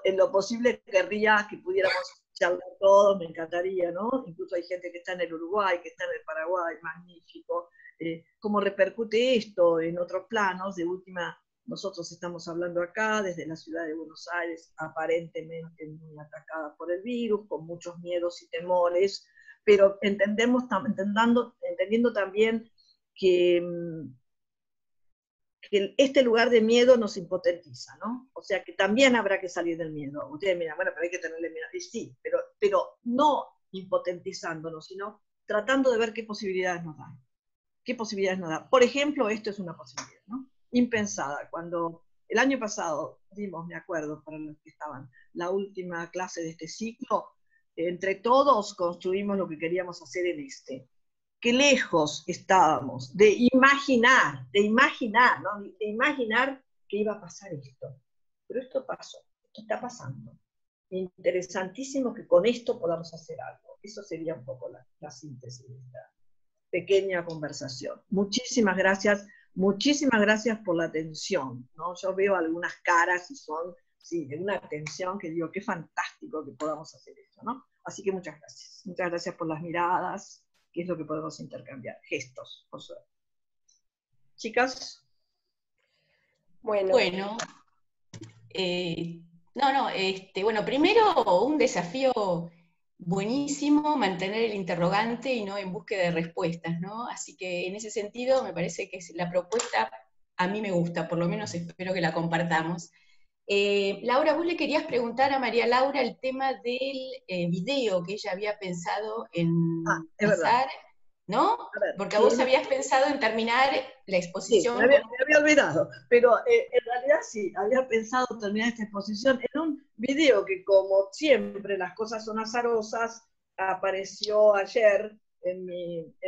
En lo posible querría que pudiéramos charlar todos, me encantaría, ¿no? Incluso hay gente que está en el Uruguay, que está en el Paraguay, magnífico. ¿Cómo repercute esto en otros planos? De última, nosotros estamos hablando acá desde la ciudad de Buenos Aires, aparentemente muy atacada por el virus, con muchos miedos y temores, pero entendiendo también que este lugar de miedo nos impotentiza, ¿no? O sea que también habrá que salir del miedo. Ustedes miran, bueno, pero hay que tenerle miedo. Y sí, pero no impotentizándonos, sino tratando de ver qué posibilidades nos dan. ¿Qué posibilidades nos dan? Por ejemplo, esto es una posibilidad, ¿no? Impensada. Cuando el año pasado dimos, me acuerdo, para los que estaban, la última clase de este ciclo, entre todos construimos lo que queríamos hacer en este. Qué lejos estábamos de imaginar, ¿no? De imaginar que iba a pasar esto. Pero esto pasó, esto está pasando. Interesantísimo que con esto podamos hacer algo. Eso sería un poco la síntesis de esta pequeña conversación. Muchísimas gracias por la atención, ¿no? Yo veo algunas caras y son, sí, de una atención que digo, qué fantástico que podamos hacer esto, ¿no? Así que muchas gracias por las miradas, que es lo que podemos intercambiar, gestos, por suerte. Chicas. Bueno, Bueno, primero un desafío buenísimo mantener el interrogante y no en búsqueda de respuestas, ¿no? Así que en ese sentido me parece que la propuesta a mí me gusta, por lo menos espero que la compartamos. Laura, vos le querías preguntar a María Laura el tema del video que ella había pensado en Es verdad. pasar, ¿no? A ver, Porque sí, vos habías pensado en terminar la sí, exposición me había olvidado, pero en realidad sí, había pensado terminar esta exposición en un video que, como siempre las cosas son azarosas, apareció ayer en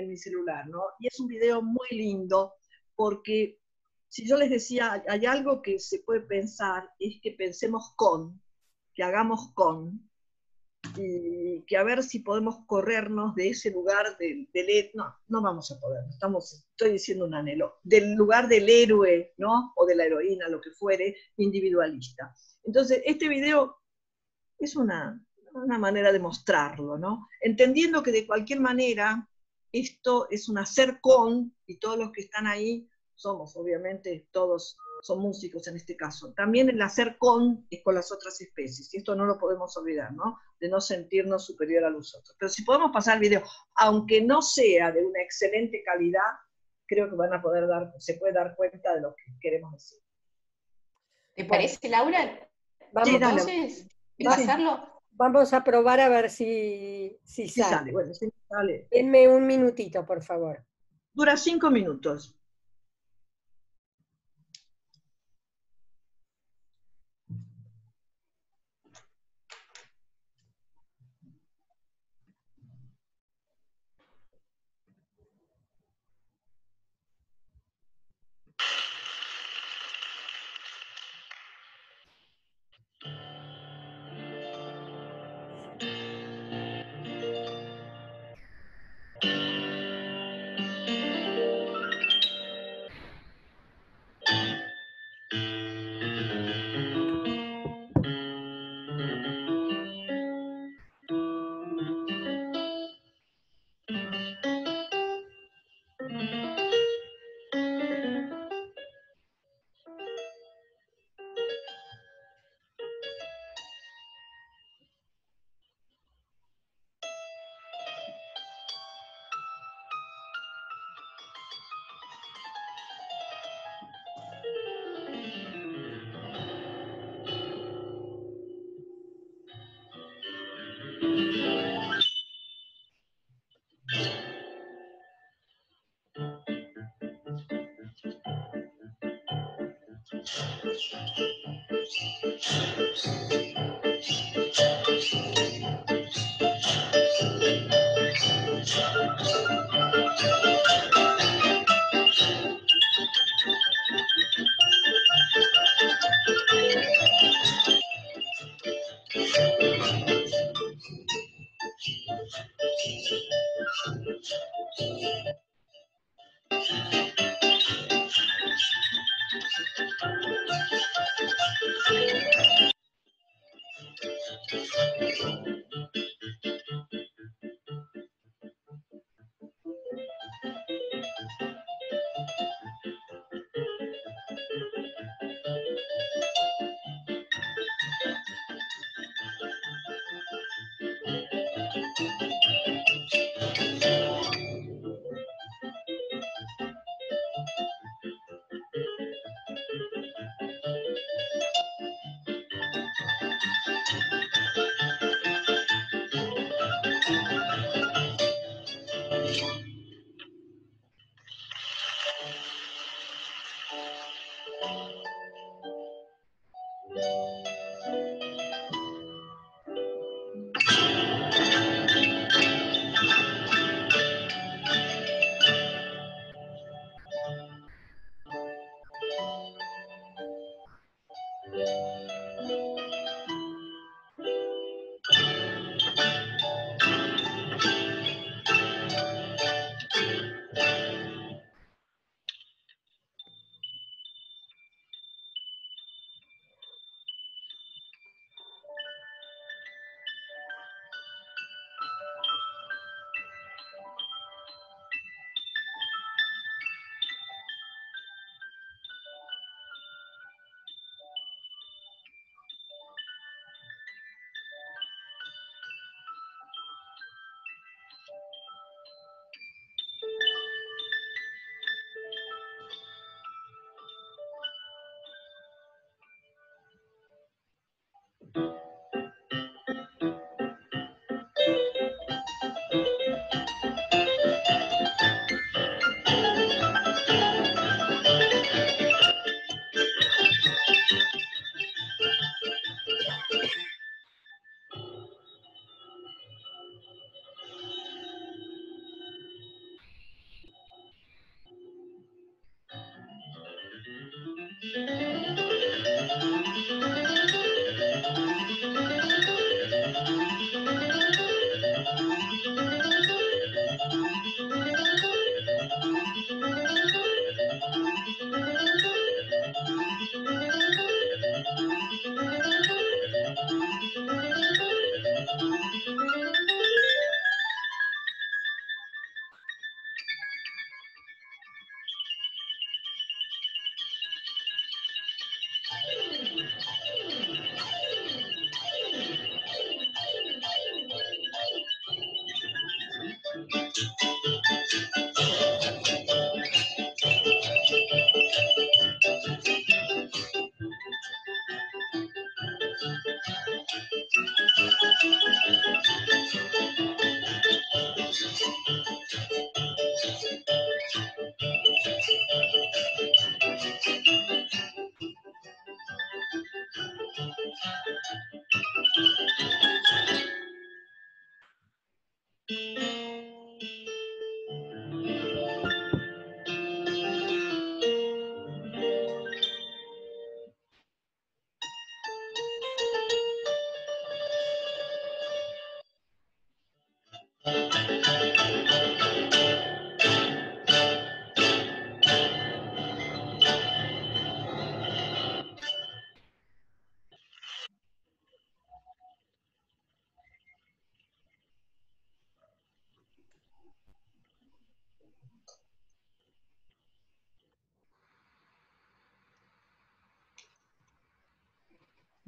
mi celular, ¿no? Y es un video muy lindo, porque si yo les decía, hay algo que se puede pensar, es que pensemos con, que hagamos con, y que a ver si podemos corrernos de ese lugar no vamos a poder, estoy diciendo un anhelo, del lugar del héroe, ¿no? O de la heroína, lo que fuere, individualista. Entonces, este video es una manera de mostrarlo, ¿no? Entendiendo que de cualquier manera esto es un hacer con, y todos los que están ahí somos, obviamente, todos son músicos en este caso. También el hacer con es con las otras especies, y esto no lo podemos olvidar, ¿no? De no sentirnos superior a los otros. Pero si podemos pasar el video, aunque no sea de una excelente calidad, creo que se puede dar cuenta de lo que queremos decir. ¿Te parece, Laura? Vamos, Sí, dale. Entonces, Sí, pasarlo. vamos a probar a ver si sí sale. sale. Bueno, sí sale. Denme un minutito, por favor. Dura 5 minutos.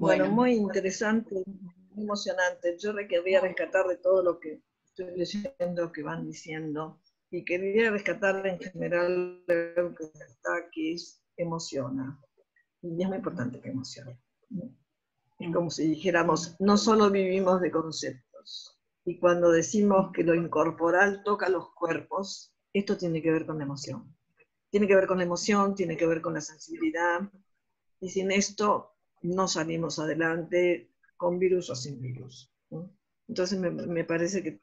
Bueno, muy interesante, muy emocionante. Yo querría rescatar de todo lo que estoy leyendo, que van diciendo, y quería rescatar en general algo que está, que es emociona. Y es muy importante que emocione. Es como si dijéramos, no solo vivimos de conceptos. Y cuando decimos que lo incorporal toca los cuerpos, esto tiene que ver con la emoción. Tiene que ver con la emoción, tiene que ver con la sensibilidad. Y sin esto no salimos adelante con virus o sin virus, ¿no? Entonces me parece que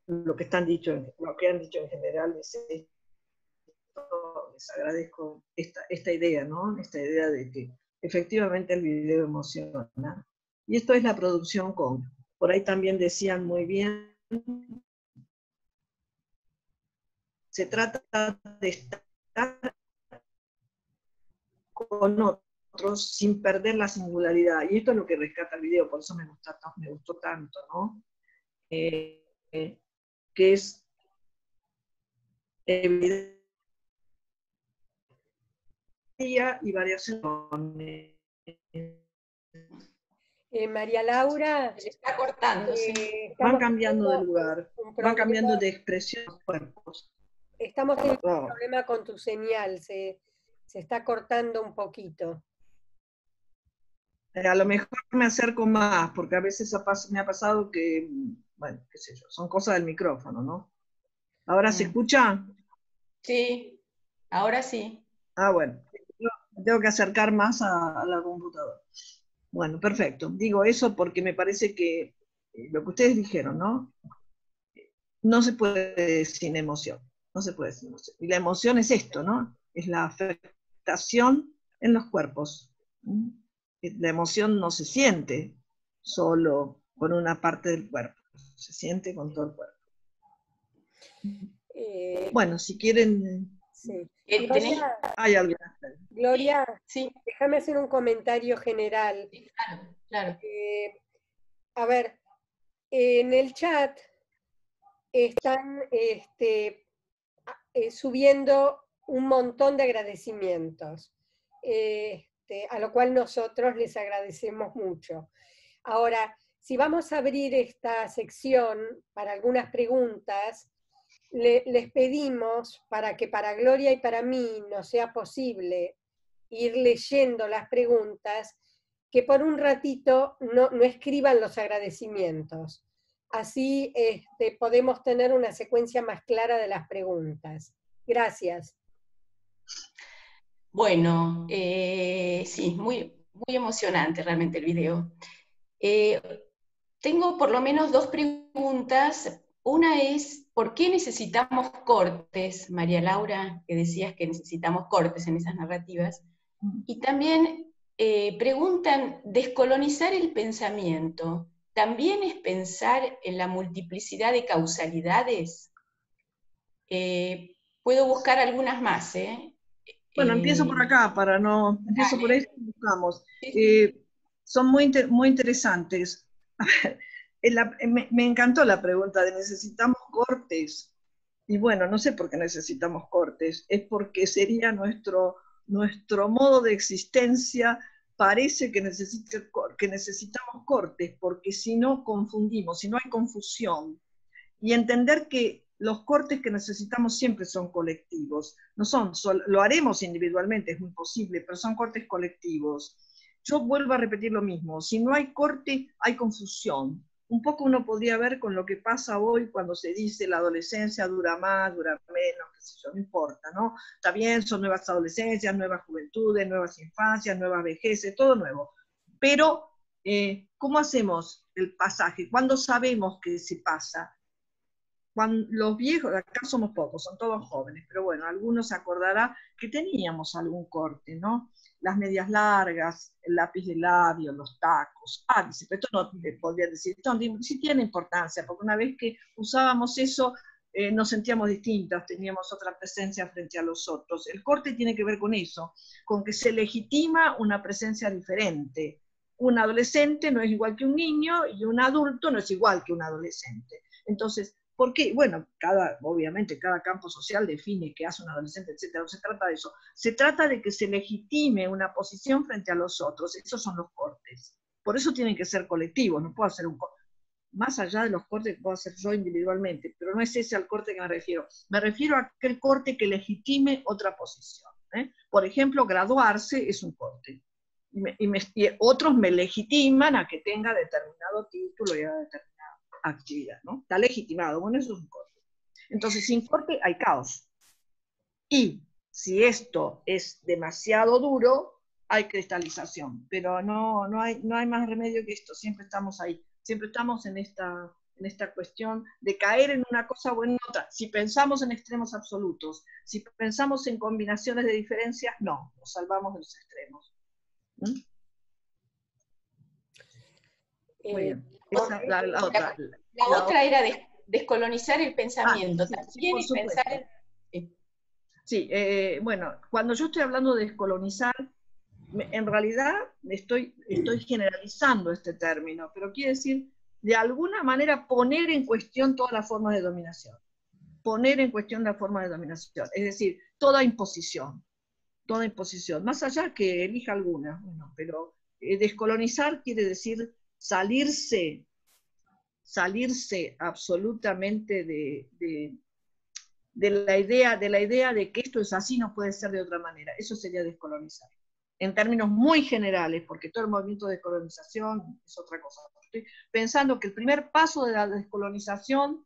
lo que han dicho en general es esto, les agradezco esta idea, ¿no? Esta idea de que efectivamente el video emociona. Y esto es la producción con. Por ahí también decían muy bien, se trata de estar con otros sin perder la singularidad. Y esto es lo que rescata el video, por eso me gustó tanto, ¿no? Que es evidencia y variaciones. María Laura, Se está cortando, sí. Van cambiando de lugar, van cambiando de expresión los cuerpos. Estamos teniendo un problema con tu señal, se está cortando un poquito. A lo mejor me acerco más, porque a veces me ha pasado que, bueno, qué sé yo, son cosas del micrófono, ¿no? ¿Ahora se escucha? Sí, ahora sí. Ah, bueno, yo tengo que acercar más a la computadora. Bueno, perfecto. Digo eso porque me parece que lo que ustedes dijeron, ¿no? No se puede sin emoción, no se puede sin emoción. Y la emoción es esto, ¿no? Es la afectación en los cuerpos. La emoción no se siente solo con una parte del cuerpo, se siente con todo el cuerpo. Bueno, si quieren... Sí. Hay algo. Gloria, sí. Déjame hacer un comentario general. Sí, claro. A ver, en el chat están subiendo un montón de agradecimientos, a lo cual nosotros les agradecemos mucho. Ahora, si vamos a abrir esta sección para algunas preguntas, les pedimos para que para Gloria y para mí nos sea posible ir leyendo las preguntas, que por un ratito no escriban los agradecimientos. Así podemos tener una secuencia más clara de las preguntas. Gracias. Bueno, sí, muy emocionante realmente el video. Tengo por lo menos dos preguntas. Una es, ¿por qué necesitamos cortes, María Laura, que decías que necesitamos cortes en esas narrativas? Y también preguntan, ¿descolonizar el pensamiento también es pensar en la multiplicidad de causalidades? Puedo buscar algunas más, Bueno, empiezo por acá, empiezo por esto y buscamos. Son muy interesantes. Me encantó la pregunta de ¿necesitamos cortes? Y bueno, no sé por qué necesitamos cortes, es porque sería nuestro modo de existencia, parece que necesitamos cortes, porque si no confundimos, si no hay confusión, y entender que los cortes que necesitamos siempre son colectivos, no son, lo haremos individualmente, es muy posible, pero son cortes colectivos. Yo vuelvo a repetir lo mismo, si no hay corte, hay confusión, un poco uno podría ver con lo que pasa hoy cuando se dice la adolescencia dura más, dura menos, qué sé yo, no importa, ¿no? Está bien, son nuevas adolescencias, nuevas juventudes, nuevas infancias, nuevas vejeces, todo nuevo. Pero, ¿cómo hacemos el pasaje? ¿Cuándo sabemos que se pasa? Cuando los viejos, acá somos pocos, son todos jóvenes, pero bueno, algunos se acordará que teníamos algún corte, ¿no? Las medias largas, el lápiz de labio, los tacos. Ah, dice, pero esto no podría decir, no, sí tiene importancia, porque una vez que usábamos eso, nos sentíamos distintas, teníamos otra presencia frente a los otros. El corte tiene que ver con eso, con que se legitima una presencia diferente. Un adolescente no es igual que un niño y un adulto no es igual que un adolescente. Entonces, porque, bueno, obviamente cada campo social define qué hace un adolescente, etcétera, no se trata de eso. Se trata de que se legitime una posición frente a los otros. Esos son los cortes. Por eso tienen que ser colectivos, no puedo hacer un corte. Más allá de los cortes que puedo hacer yo individualmente, pero no es ese al corte que me refiero. Me refiero a aquel corte que legitime otra posición. Por ejemplo, graduarse es un corte. Y otros me legitiman a que tenga determinado título y a determinada actividad, ¿no? Está legitimado, bueno, eso es un corte. Entonces, sin corte hay caos. Y si esto es demasiado duro, hay cristalización, pero no hay más remedio que esto, siempre estamos ahí, siempre estamos en esta cuestión de caer en una cosa o en otra. Si pensamos en extremos absolutos, si pensamos en combinaciones de diferencias, no, nos salvamos de los extremos. Muy bien. La otra era descolonizar el pensamiento. Sí, también sí, pensar en... Sí, bueno, cuando yo estoy hablando de descolonizar, en realidad estoy generalizando este término, pero quiere decir, de alguna manera, poner en cuestión todas las formas de dominación. Poner en cuestión las formas de dominación. Es decir, toda imposición. Más allá que elija alguna. Bueno, pero descolonizar quiere decir salirse absolutamente de la idea de que esto es así, no puede ser de otra manera. Eso sería descolonizar. En términos muy generales, porque todo el movimiento de descolonización es otra cosa. Estoy pensando que el primer paso de la descolonización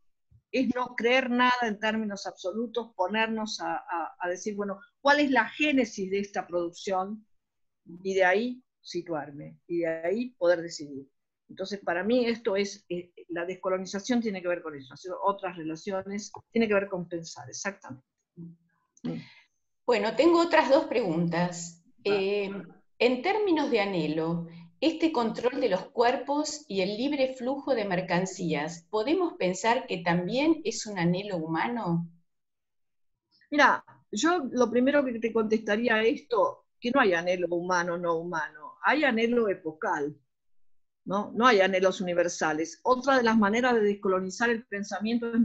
es no creer nada en términos absolutos, ponernos a decir, bueno, ¿cuál es la génesis de esta producción? Y de ahí situarme, y de ahí poder decidir. Entonces, para mí esto es, la descolonización tiene que ver con eso, hacer otras relaciones, tiene que ver con pensar, exactamente. Bueno, tengo otras dos preguntas. En términos de anhelo, este control de los cuerpos y el libre flujo de mercancías, ¿podemos pensar que también es un anhelo humano? Mira, yo lo primero que te contestaría a esto, que no hay anhelo humano, no humano, hay anhelo epocal. No hay anhelos universales. Otra de las maneras de descolonizar el pensamiento es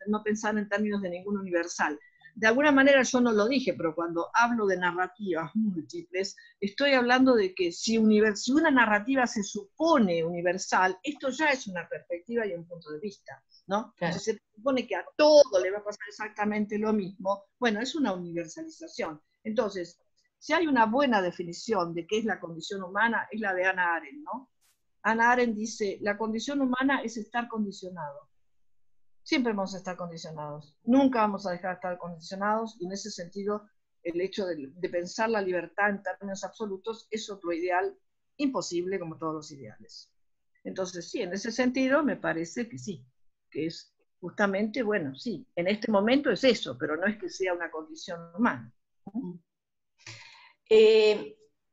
no pensar en términos de ningún universal. De alguna manera yo no lo dije, pero cuando hablo de narrativas múltiples, estoy hablando de que si una narrativa se supone universal, esto ya es una perspectiva y un punto de vista, ¿no? Claro. Si se supone que a todo le va a pasar exactamente lo mismo, bueno, es una universalización. Entonces, si hay una buena definición de qué es la condición humana, es la de Hannah Arendt, ¿no? Hannah Arendt dice, la condición humana es estar condicionado. Siempre vamos a estar condicionados. Nunca vamos a dejar de estar condicionados, y en ese sentido, el hecho de pensar la libertad en términos absolutos es otro ideal imposible como todos los ideales. Entonces, sí, en ese sentido me parece que sí, que es justamente, bueno, sí, en este momento es eso, pero no es que sea una condición humana.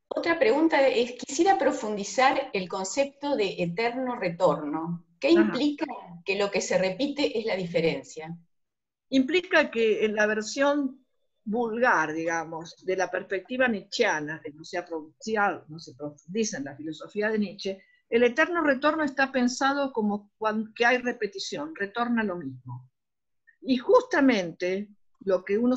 Otra pregunta es, quisiera profundizar el concepto de eterno retorno. ¿Qué implica que lo que se repite es la diferencia? Implica que en la versión vulgar, digamos, de la perspectiva nietzscheana, que no se profundiza en la filosofía de Nietzsche, el eterno retorno está pensado como que hay repetición, retorna lo mismo. Y justamente lo que uno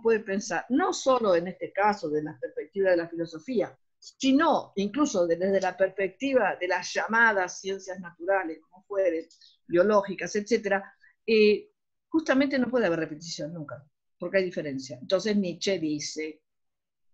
puede pensar, no solo en este caso de la perspectiva de la filosofía, sino incluso desde la perspectiva de las llamadas ciencias naturales, como fuere, biológicas, etc., justamente no puede haber repetición nunca, porque hay diferencia. Entonces Nietzsche dice,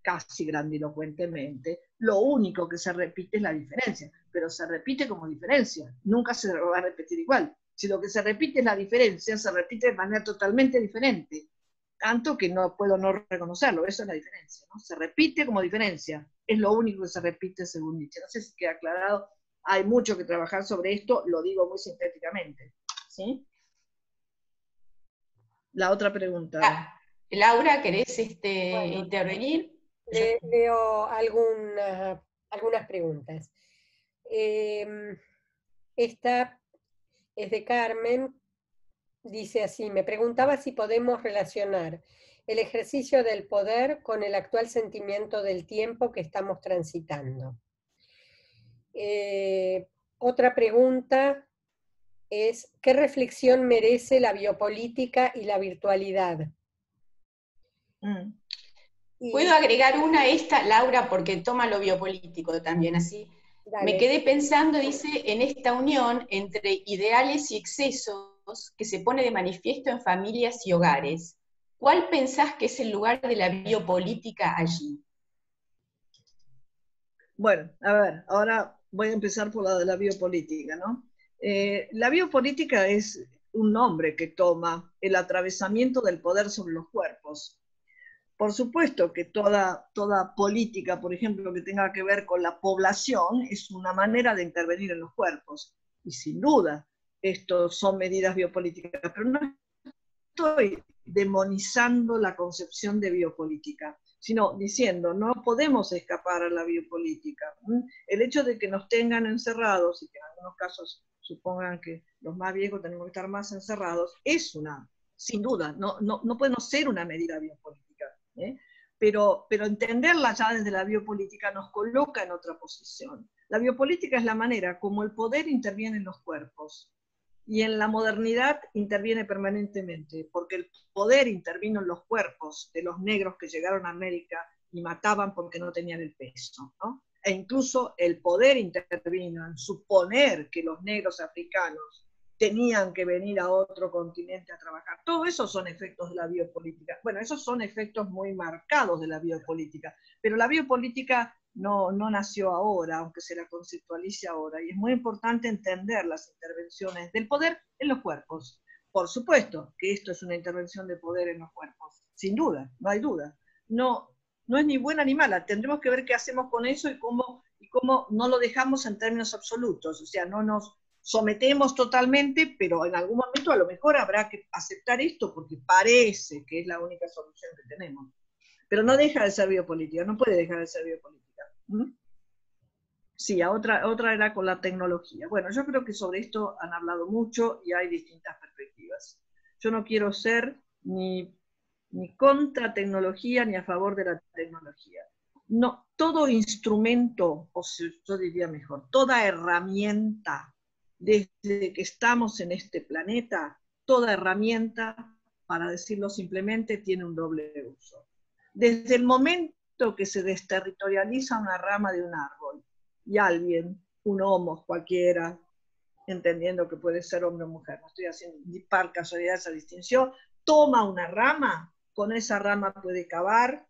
casi grandilocuentemente, lo único que se repite es la diferencia, pero se repite como diferencia, nunca se va a repetir igual. Si lo que se repite es la diferencia, se repite de manera totalmente diferente, tanto que no puedo no reconocerlo, eso es la diferencia, ¿no? Se repite como diferencia, es lo único que se repite según Nietzsche. No sé si queda aclarado, hay mucho que trabajar sobre esto, lo digo muy sintéticamente, ¿sí? La otra pregunta. Laura, ¿querés Bueno, intervenir? leo algunas preguntas. Esta es de Carmen, dice así: me preguntaba si podemos relacionar el ejercicio del poder con el actual sentimiento del tiempo que estamos transitando. Otra pregunta es: ¿qué reflexión merece la biopolítica y la virtualidad? Puedo agregar una a esta, Laura, porque toma lo biopolítico también, así. Dale. Me quedé pensando, dice, en esta unión entre ideales y excesos que se pone de manifiesto en familias y hogares. ¿Cuál pensás que es el lugar de la biopolítica allí? Bueno, a ver, ahora voy a empezar por la de la biopolítica, ¿no? La biopolítica es un nombre que toma el atravesamiento del poder sobre los cuerpos. Por supuesto que toda política, por ejemplo, que tenga que ver con la población, es una manera de intervenir en los cuerpos. Y sin duda, esto son medidas biopolíticas, pero no estoy demonizando la concepción de biopolítica, sino diciendo, no podemos escapar a la biopolítica. El hecho de que nos tengan encerrados, y que en algunos casos supongan que los más viejos tenemos que estar más encerrados, es una, sin duda, no puede no ser una medida biopolítica. Pero entenderla ya desde la biopolítica nos coloca en otra posición. La biopolítica es la manera como el poder interviene en los cuerpos, y en la modernidad interviene permanentemente, porque el poder intervino en los cuerpos de los negros que llegaron a América y mataban porque no tenían el peso, ¿no? E incluso el poder intervino en suponer que los negros africanos tenían que venir a otro continente a trabajar. Todo eso son efectos de la biopolítica. Bueno, esos son efectos muy marcados de la biopolítica, pero la biopolítica no nació ahora, aunque se la conceptualice ahora, y es muy importante entender las intervenciones del poder en los cuerpos. Por supuesto que esto es una intervención de poder en los cuerpos, sin duda, no hay duda. No es ni buena ni mala, tendremos que ver qué hacemos con eso y cómo no lo dejamos en términos absolutos, o sea, no nos sometemos totalmente, pero en algún momento a lo mejor habrá que aceptar esto porque parece que es la única solución que tenemos. Pero no deja de ser biopolítica, no puede dejar de ser biopolítica. Sí, otra era con la tecnología. Bueno, yo creo que sobre esto han hablado mucho y hay distintas perspectivas. Yo no quiero ser ni contra tecnología ni a favor de la tecnología. No, todo instrumento, o yo diría mejor, toda herramienta, desde que estamos en este planeta, toda herramienta, para decirlo simplemente, tiene un doble uso. Desde el momento que se desterritorializa una rama de un árbol y alguien, un homo cualquiera, entendiendo que puede ser hombre o mujer, no estoy haciendo par casualidad esa distinción, toma una rama, con esa rama puede cavar,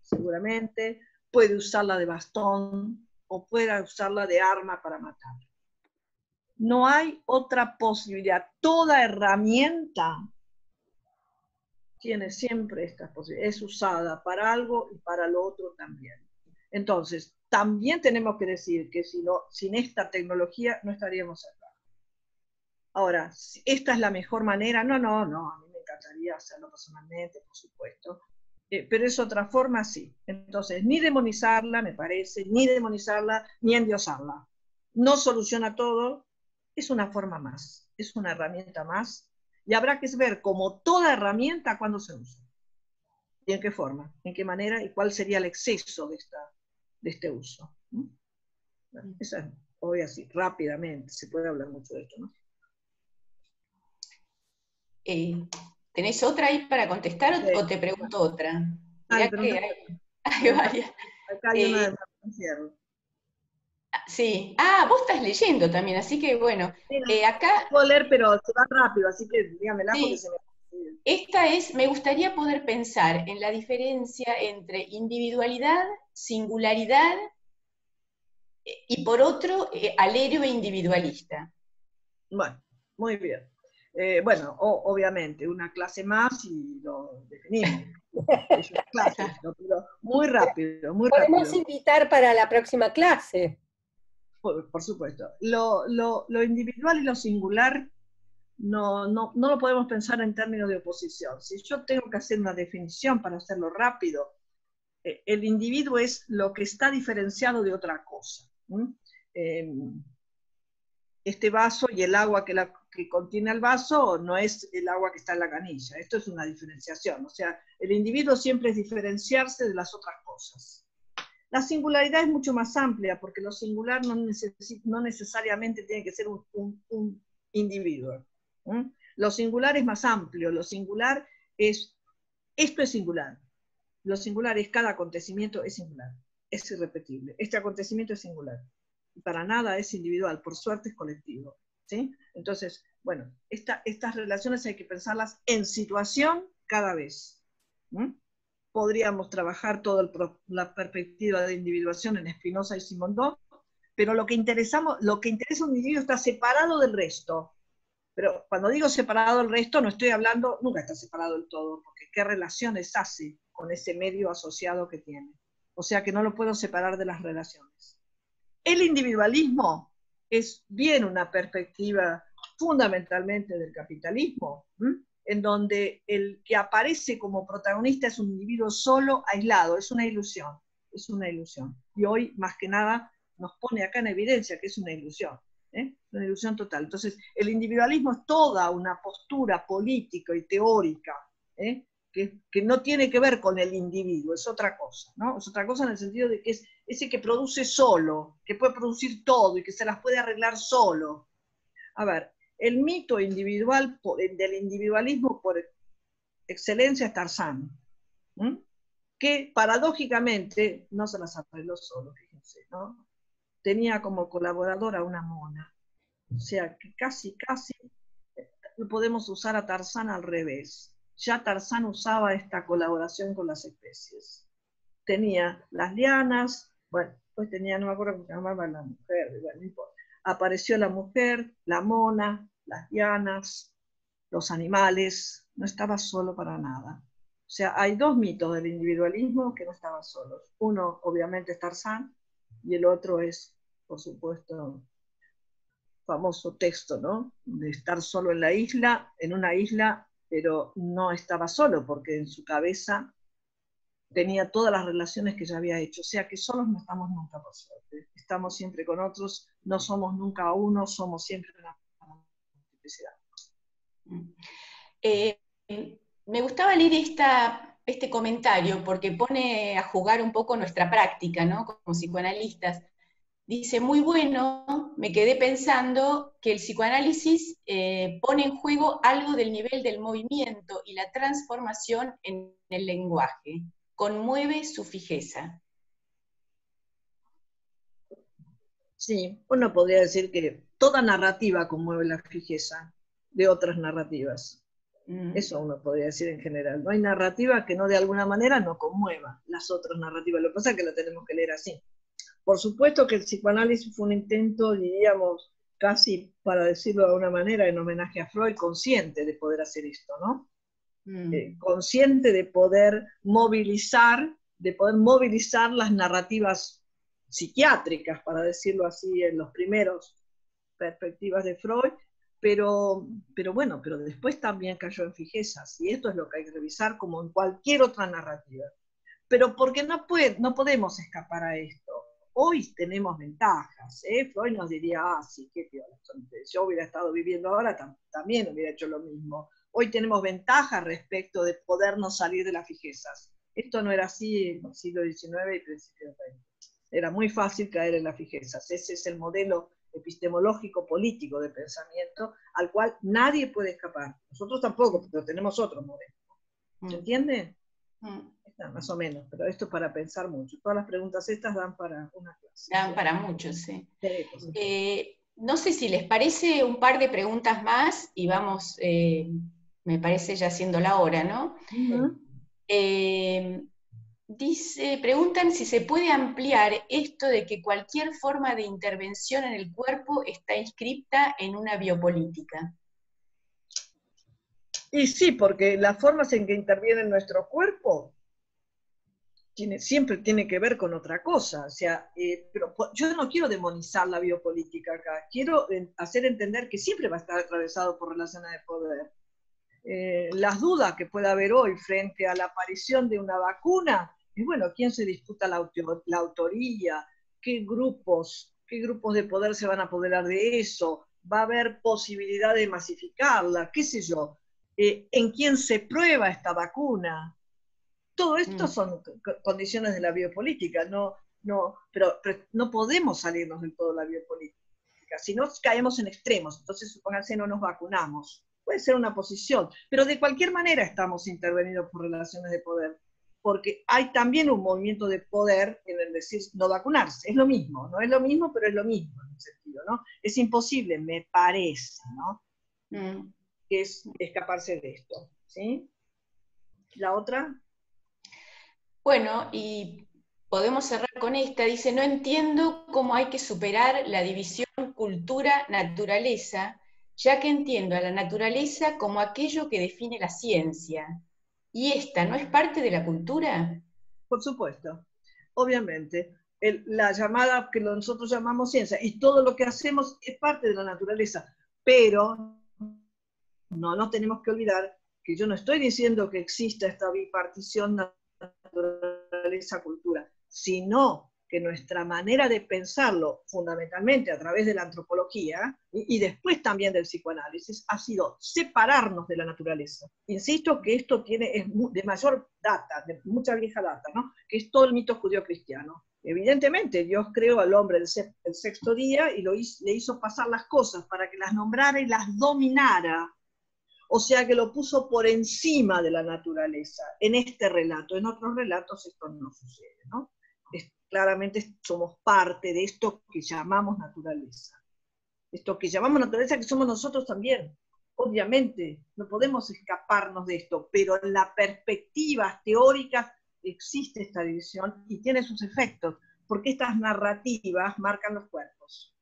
seguramente, puede usarla de bastón o puede usarla de arma para matar. No hay otra posibilidad. Toda herramienta tiene siempre estas posibilidades, es usada para algo y para lo otro también. Entonces, también tenemos que decir que sin esta tecnología no estaríamos acá. Ahora, ¿esta es la mejor manera? No, a mí me encantaría hacerlo personalmente, por supuesto, pero es otra forma, sí. Entonces, ni demonizarla, me parece, ni demonizarla, ni endiosarla. No soluciona todo, es una forma más, es una herramienta más, y habrá que ver como toda herramienta cuándo se usa, y en qué forma, en qué manera, y cuál sería el exceso de este uso. Bueno, esa es, hoy así, rápidamente, se puede hablar mucho de esto, ¿no? ¿Tenés otra ahí para contestar o te pregunto otra? Mirá que hay varias. Acá hay una de cierre. Sí. Vos estás leyendo también, así que bueno. Sí, acá puedo leer, pero se va rápido, así que dígamela porque sí. se me... me gustaría poder pensar en la diferencia entre individualidad, singularidad y por otro, alerio e individualista. Bueno, muy bien. Bueno, obviamente, una clase más y lo definimos. Es una clase, pero muy rápido, muy Podemos rápido. invitar para la próxima clase. Por supuesto. Lo individual y lo singular no lo podemos pensar en términos de oposición. Si yo tengo que hacer una definición para hacerlo rápido, el individuo es lo que está diferenciado de otra cosa. Este vaso y el agua que contiene el vaso no es el agua que está en la canilla. Esto es una diferenciación. O sea, el individuo siempre es diferenciarse de las otras cosas. La singularidad es mucho más amplia, porque lo singular no necesariamente tiene que ser un individuo. Lo singular es más amplio. Lo singular es, esto es singular. Lo singular es cada acontecimiento es singular, es irrepetible. Este acontecimiento es singular. Y para nada es individual, por suerte es colectivo. ¿Sí? Entonces, bueno, estas relaciones hay que pensarlas en situación cada vez. Podríamos trabajar toda la perspectiva de individuación en Spinoza y Simondon, pero lo que interesa a un individuo está separado del resto. Pero cuando digo separado del resto, no estoy hablando, nunca está separado del todo, porque qué relaciones hace con ese medio asociado que tiene. O sea que no lo puedo separar de las relaciones. El individualismo es bien una perspectiva fundamentalmente del capitalismo, en donde el que aparece como protagonista es un individuo solo, aislado, es una ilusión, es una ilusión. Y hoy, más que nada, nos pone acá en evidencia que es una ilusión. Una ilusión total. Entonces, el individualismo es toda una postura política y teórica, que no tiene que ver con el individuo, es otra cosa, ¿no? Es otra cosa en el sentido de que es ese que produce solo, que puede producir todo y que se las puede arreglar solo. A ver, el mito individual del individualismo por excelencia es Tarzán, que paradójicamente no se las arregló solo, fíjense, ¿no? Tenía como colaboradora una mona. O sea, que casi podemos usar a Tarzán al revés. Ya Tarzán usaba esta colaboración con las especies. Tenía las lianas, bueno, pues tenía, no me acuerdo cómo se llamaba la mujer, bueno, no importa. Apareció la mujer, la mona, las lianas, los animales, no estaba solo para nada. O sea, hay dos mitos del individualismo que no estaban solos. Uno, obviamente, es Tarzán, y el otro es, por supuesto, famoso texto, ¿no? De estar solo en una isla, pero no estaba solo, porque en su cabeza tenía todas las relaciones que ya había hecho. O sea que solos no estamos nunca, por suerte. Estamos siempre con otros, no somos nunca uno, somos siempre una multiplicidad. Me gustaba leer este comentario porque pone a jugar un poco nuestra práctica, ¿no? Como psicoanalistas. Dice, muy bueno, me quedé pensando que el psicoanálisis pone en juego algo del nivel del movimiento y la transformación en el lenguaje. Conmueve su fijeza. Sí, uno podría decir que toda narrativa conmueve la fijeza de otras narrativas. Eso uno podría decir en general. No hay narrativa que no de alguna manera no conmueva las otras narrativas. Lo que pasa es que lo tenemos que leer así. Por supuesto que el psicoanálisis fue un intento, diríamos, casi para decirlo de alguna manera, en homenaje a Freud, consciente de poder hacer esto, ¿no? Consciente de poder movilizar las narrativas psiquiátricas, para decirlo así, en los primeros perspectivas de Freud, pero después también cayó en fijezas, y esto es lo que hay que revisar como en cualquier otra narrativa. Pero porque no podemos escapar a esto. Hoy tenemos ventajas, Freud nos diría, sí, qué piola, yo hubiera estado viviendo ahora, también hubiera hecho lo mismo. Hoy tenemos ventajas respecto de podernos salir de las fijezas. Esto no era así en el siglo XIX y principio del XX. Era muy fácil caer en las fijezas. Ese es el modelo epistemológico político de pensamiento al cual nadie puede escapar. Nosotros tampoco, pero tenemos otro modelo. ¿Se entiende? Más o menos, pero esto es para pensar mucho. Todas las preguntas estas dan para una clase. Dan para mucho, sí. No sé si les parece un par de preguntas más y vamos me parece ya siendo la hora, ¿no? Preguntan si se puede ampliar esto de que cualquier forma de intervención en el cuerpo está inscripta en una biopolítica. Y sí, porque las formas en que interviene nuestro cuerpo siempre tiene que ver con otra cosa. O sea, pero yo no quiero demonizar la biopolítica acá, quiero hacer entender que siempre va a estar atravesado por relaciones de poder. Las dudas que pueda haber hoy frente a la aparición de una vacuna, y bueno, ¿quién se disputa la autoría? ¿Qué grupos de poder se van a apoderar de eso? ¿Va a haber posibilidad de masificarla? ¿Qué sé yo? ¿En quién se prueba esta vacuna? Todo esto son condiciones de la biopolítica, pero no podemos salirnos del todo de la biopolítica, si no caemos en extremos. Entonces, supónganse, no nos vacunamos. Puede ser una posición, pero de cualquier manera estamos intervenidos por relaciones de poder, porque hay también un movimiento de poder en el decir no vacunarse. Es lo mismo, no es lo mismo, pero es lo mismo en un sentido, ¿no? Es imposible, me parece, ¿no? Que es escaparse de esto, ¿sí? ¿La otra? Bueno, y podemos cerrar con esta. Dice, no entiendo cómo hay que superar la división cultura-naturaleza, ya que entiendo a la naturaleza como aquello que define la ciencia. ¿Y esta no es parte de la cultura? Por supuesto, obviamente. La llamada que nosotros llamamos ciencia y todo lo que hacemos es parte de la naturaleza, pero no nos tenemos que olvidar que yo no estoy diciendo que exista esta bipartición naturaleza-cultura, sino que nuestra manera de pensarlo, fundamentalmente a través de la antropología y después también del psicoanálisis, ha sido separarnos de la naturaleza. Insisto que esto es de mayor data, de mucha vieja data, ¿no? Que es todo el mito judío-cristiano. Evidentemente, Dios creó al hombre el sexto día y le hizo pasar las cosas para que las nombrara y las dominara. O sea que lo puso por encima de la naturaleza en este relato. En otros relatos esto no sucede, ¿no? Claramente somos parte de esto que llamamos naturaleza. Esto que llamamos naturaleza que somos nosotros también. Obviamente, no podemos escaparnos de esto, pero en las perspectivas teóricas existe esta división y tiene sus efectos, porque estas narrativas marcan los cuerpos.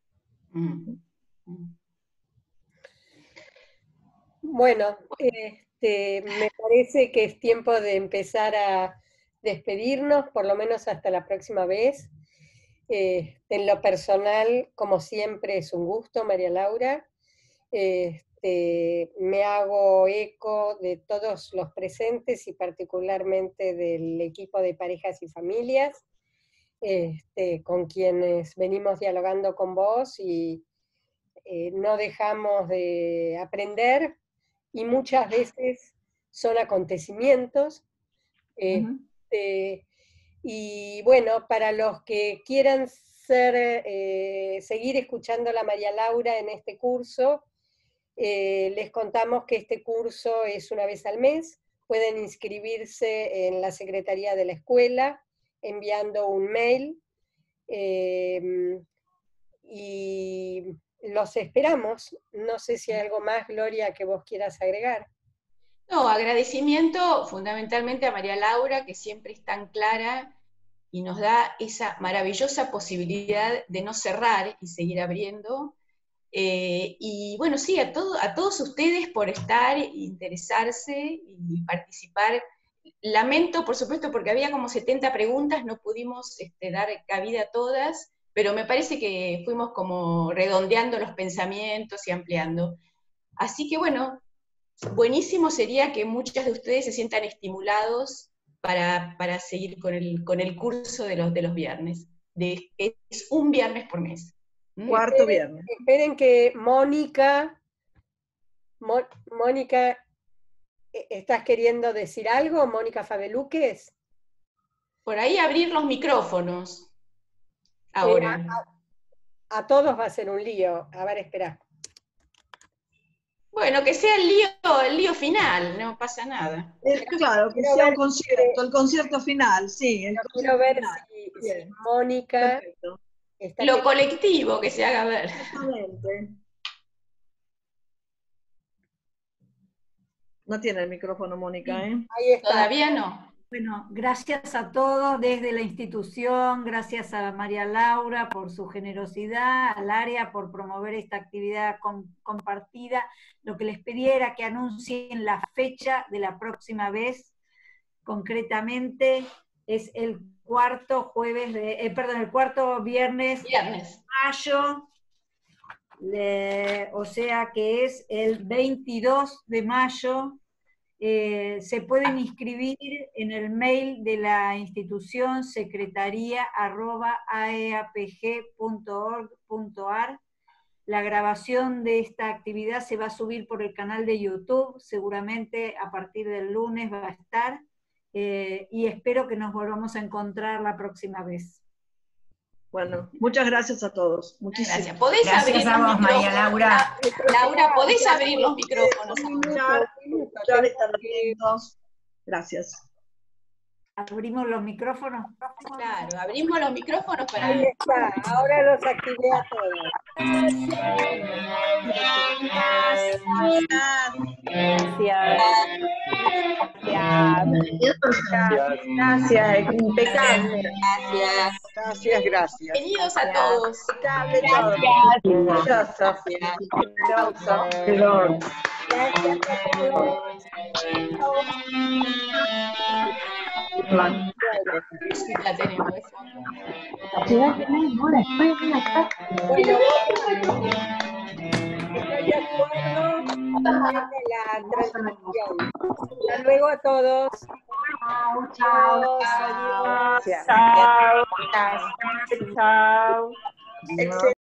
Bueno, me parece que es tiempo de empezar a despedirnos, por lo menos hasta la próxima vez. En lo personal, como siempre, es un gusto, María Laura. Me hago eco de todos los presentes y particularmente del equipo de parejas y familias, con quienes venimos dialogando con vos y no dejamos de aprender, y muchas veces son acontecimientos. Y bueno, para los que quieran seguir escuchando a la María Laura en este curso, les contamos que este curso es una vez al mes. Pueden inscribirse en la Secretaría de la Escuela enviando un mail, y los esperamos. No sé si hay algo más, Gloria, que vos quieras agregar. No, agradecimiento fundamentalmente a María Laura, que siempre es tan clara y nos da esa maravillosa posibilidad de no cerrar y seguir abriendo. Y bueno, sí, a todos ustedes por estar, interesarse y participar. Lamento, por supuesto, porque había como 70 preguntas, no pudimos dar cabida a todas, pero me parece que fuimos como redondeando los pensamientos y ampliando. Así que bueno, buenísimo sería que muchas de ustedes se sientan estimulados para seguir con el curso de los viernes. Es un viernes por mes. Cuarto viernes. Esperen que Mónica, ¿estás queriendo decir algo, Mónica Fabeluques? Por ahí abrir los micrófonos. Ahora. A todos va a ser un lío. A ver, espera. Bueno, que sea el lío final, no pasa nada. Claro, que sea un concierto, el concierto final, sí. Quiero ver si Mónica... Lo colectivo que se haga ver. Exactamente. No tiene el micrófono, Mónica, ¿eh? Ahí está. Todavía no. Bueno, gracias a todos desde la institución, gracias a María Laura por su generosidad, al área por promover esta actividad compartida. Lo que les pedí era que anuncien la fecha de la próxima vez, concretamente es el cuarto viernes de mayo, o sea que es el 22 de mayo. Se pueden inscribir en el mail de la institución secretaría@aeapg.org.ar. La grabación de esta actividad se va a subir por el canal de YouTube, seguramente a partir del lunes va a estar, y espero que nos volvamos a encontrar la próxima vez. Bueno, muchas gracias a todos. Muchísimas gracias. ¿Podés gracias abrir a los vos, María micrófonos? Laura. Laura, ¿podés abrir los micrófonos? Ya están atentos. Gracias. ¿Abrimos los micrófonos? Claro, abrimos los micrófonos para... Ahí está, ahora los activé a todos. Gracias, impecable. Gracias. Bienvenidos a todos. Impecable todo. La tenemos de fondo. Bueno, estoy de acuerdo con la transmisión. Hasta luego a todos. Chao. Adiós. Chao. Chao.